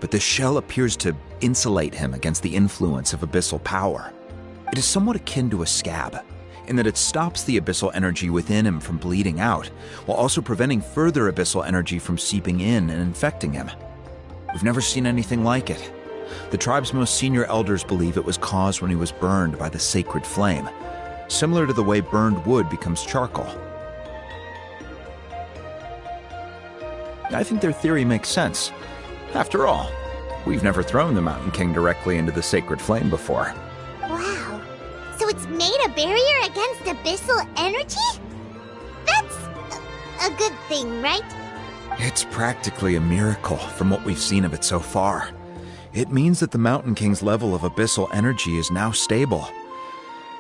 but the shell appears to insulate him against the influence of abyssal power. It is somewhat akin to a scab, in that it stops the abyssal energy within him from bleeding out, while also preventing further abyssal energy from seeping in and infecting him. We've never seen anything like it. The tribe's most senior elders believe it was caused when he was burned by the sacred flame, similar to the way burned wood becomes charcoal. I think their theory makes sense. After all, we've never thrown the Mountain King directly into the sacred flame before. Wow. So it's made a barrier against abyssal energy? That's a good thing, right? It's practically a miracle from what we've seen of it so far. It means that the Mountain King's level of abyssal energy is now stable.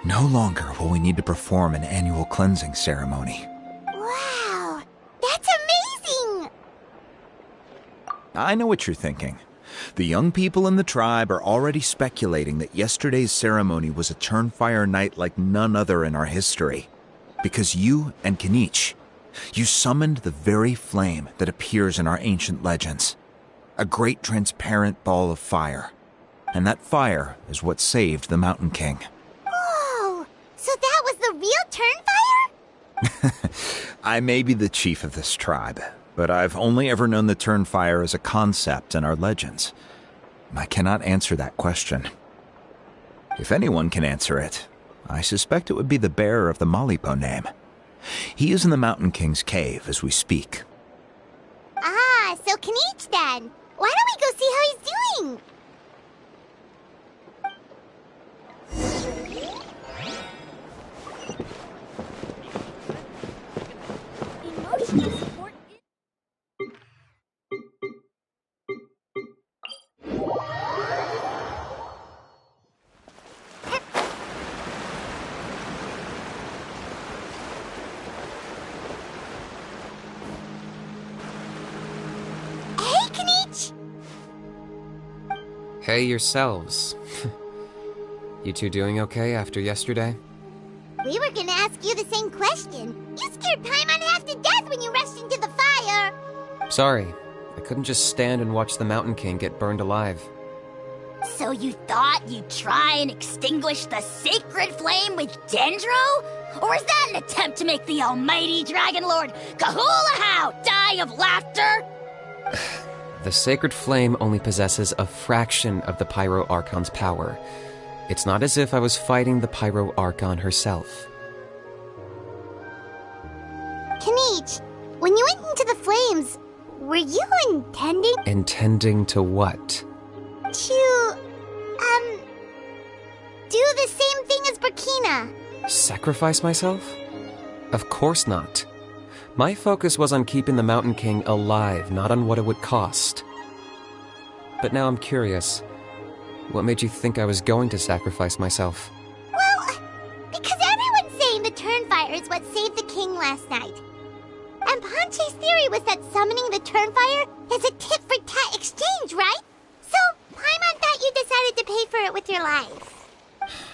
No longer will we need to perform an annual cleansing ceremony. Wow, that's amazing! I know what you're thinking. The young people in the tribe are already speculating that yesterday's ceremony was a Turnfire night like none other in our history. Because you and Kinich, you summoned the very flame that appears in our ancient legends. A great transparent ball of fire. And that fire is what saved the Mountain King. Whoa! So that was the real Turnfire? I may be the chief of this tribe, but I've only ever known the Turnfire as a concept in our legends. I cannot answer that question. If anyone can answer it, I suspect it would be the bearer of the Malipo name. He is in the Mountain King's cave as we speak. Ah, so Kinich then. Why don't we go see how he's doing? Emotional support. Hey, Kinich! Hey yourselves. You two doing okay after yesterday? We were gonna ask you the same question. You scared Paimon half to death when you rushed into the fire. Sorry, I couldn't just stand and watch the Mountain King get burned alive. So you thought you'd try and extinguish the sacred flame with Dendro? Or is that an attempt to make the almighty Dragon Lord Kahulahau die of laughter? The sacred flame only possesses a fraction of the Pyro Archon's power. It's not as if I was fighting the Pyro Archon herself. Kinich, when you went into the flames, were you intending Intending to what? to, do the same thing as Burkina? Sacrifice myself? Of course not. My focus was on keeping the Mountain King alive, not on what it would cost. But now I'm curious. What made you think I was going to sacrifice myself? Well, because everyone's saying the Turnfire is what saved the king last night. And Ponche's theory was that summoning the Turnfire is a tit-for-tat exchange, right? So, Paimon thought you decided to pay for it with your life.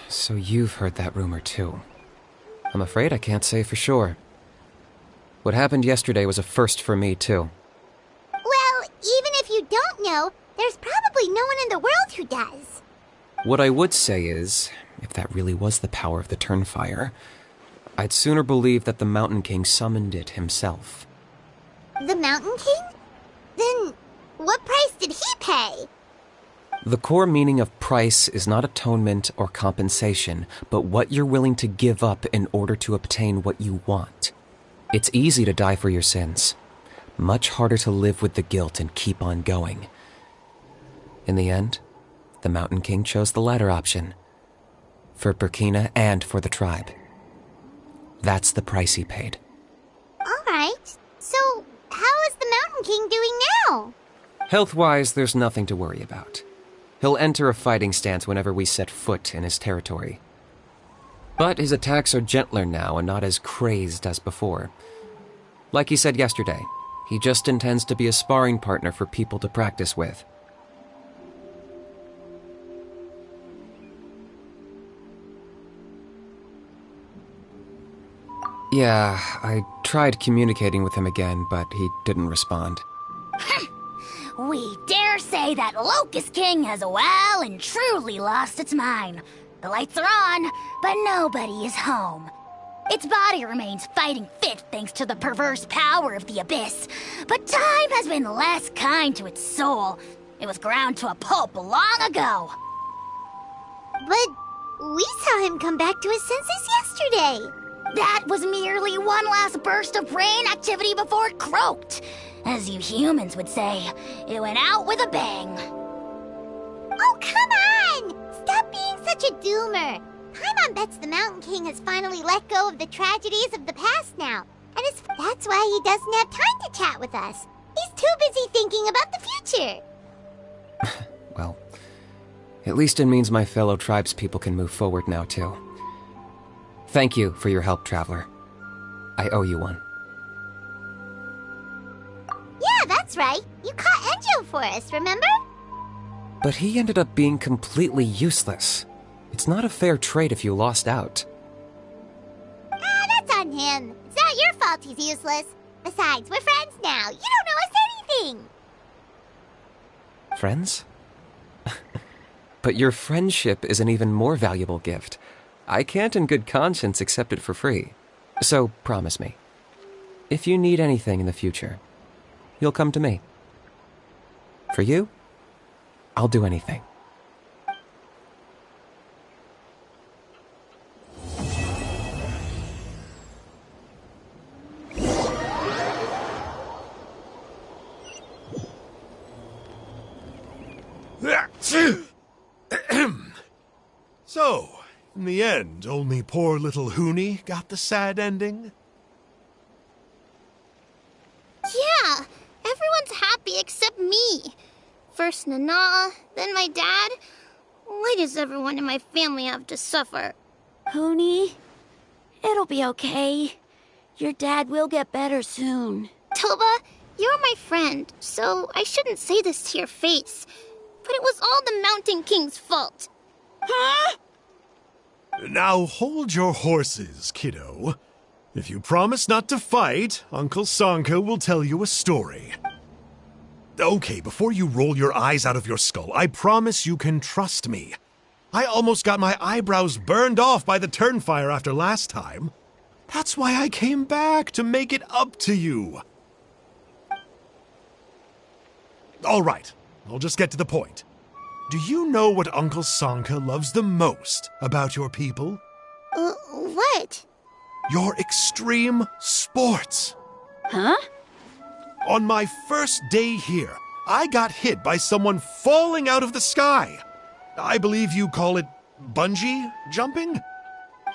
So you've heard that rumor too. I'm afraid I can't say for sure. What happened yesterday was a first for me too. Well, even if you don't know, there's probably no one in the world who does. What I would say is, if that really was the power of the Turnfire, I'd sooner believe that the Mountain King summoned it himself. The Mountain King? Then, what price did he pay? The core meaning of price is not atonement or compensation, but what you're willing to give up in order to obtain what you want. It's easy to die for your sins. Much harder to live with the guilt and keep on going. In the end, the Mountain King chose the latter option. For Burkina and for the tribe. That's the price he paid. Alright, so how is the Mountain King doing now? Health-wise, there's nothing to worry about. He'll enter a fighting stance whenever we set foot in his territory. But his attacks are gentler now and not as crazed as before. Like he said yesterday, he just intends to be a sparring partner for people to practice with. Yeah, I tried communicating with him again, but he didn't respond. We dare say that Locust King has well and truly lost its mind. The lights are on, but nobody is home. Its body remains fighting fit thanks to the perverse power of the Abyss, but time has been less kind to its soul. It was ground to a pulp long ago. But we saw him come back to his senses yesterday. That was merely one last burst of brain activity before it croaked. As you humans would say, it went out with a bang. Oh, come on! Stop being such a doomer. Paimon bets the Mountain King has finally let go of the tragedies of the past now. And that's why he doesn't have time to chat with us. He's too busy thinking about the future. Well, at least it means my fellow tribespeople can move forward now, too. Thank you for your help, Traveler. I owe you one. Yeah, that's right. You caught Enjo for us, remember? But he ended up being completely useless. It's not a fair trade if you lost out. That's on him. It's not your fault he's useless. Besides, we're friends now. You don't owe us anything. Friends? But your friendship is an even more valuable gift. I can't in good conscience accept it for free. So promise me, if you need anything in the future, you'll come to me. For you, I'll do anything. So, in the end, only poor little Huni got the sad ending? Yeah, everyone's happy except me. First Nana, then my dad. Why does everyone in my family have to suffer? Huni, it'll be okay. Your dad will get better soon. Toba, you're my friend, so I shouldn't say this to your face. But it was all the Mountain King's fault. Huh? Now hold your horses, kiddo. If you promise not to fight, Uncle Sanka will tell you a story. Okay, before you roll your eyes out of your skull, I promise you can trust me. I almost got my eyebrows burned off by the turnfire after last time. That's why I came back, to make it up to you. All right, I'll just get to the point. Do you know what Uncle Sanka loves the most about your people? What? Your extreme sports. Huh? On my first day here, I got hit by someone falling out of the sky. I believe you call it bungee jumping?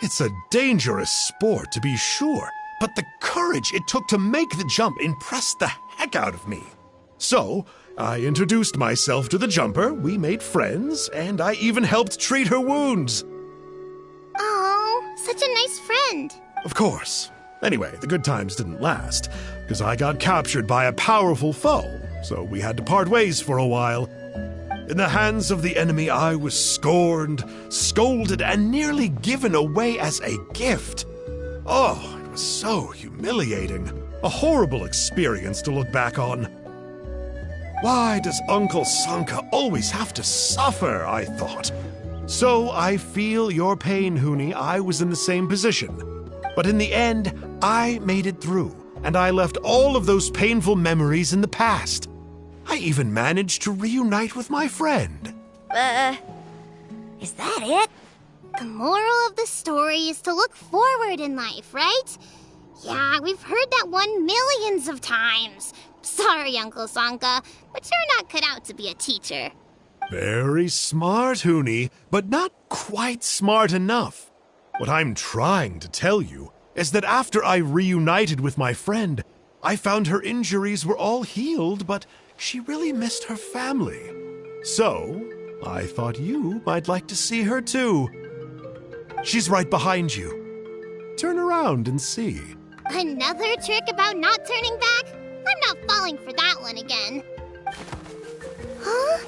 It's a dangerous sport, to be sure, but the courage it took to make the jump impressed the heck out of me. So, I introduced myself to the jumper, we made friends, and I even helped treat her wounds. Oh, such a nice friend. Of course. Anyway, the good times didn't last, because I got captured by a powerful foe, so we had to part ways for a while. In the hands of the enemy, I was scorned, scolded, and nearly given away as a gift. Oh, it was so humiliating. A horrible experience to look back on. Why does Uncle Sanka always have to suffer, I thought. So I feel your pain, Huni. I was in the same position. But in the end, I made it through, and I left all of those painful memories in the past. I even managed to reunite with my friend. Is that it? The moral of the story is to look forward in life, right? Yeah, we've heard that one millions of times. Sorry, Uncle Sanka, but you're not cut out to be a teacher. Very smart, Huni, but not quite smart enough. What I'm trying to tell you is that after I reunited with my friend, I found her injuries were all healed, but she really missed her family. So, I thought you might like to see her too. She's right behind you. Turn around and see. Another trick about not turning back? I'm not falling for that one again. Huh?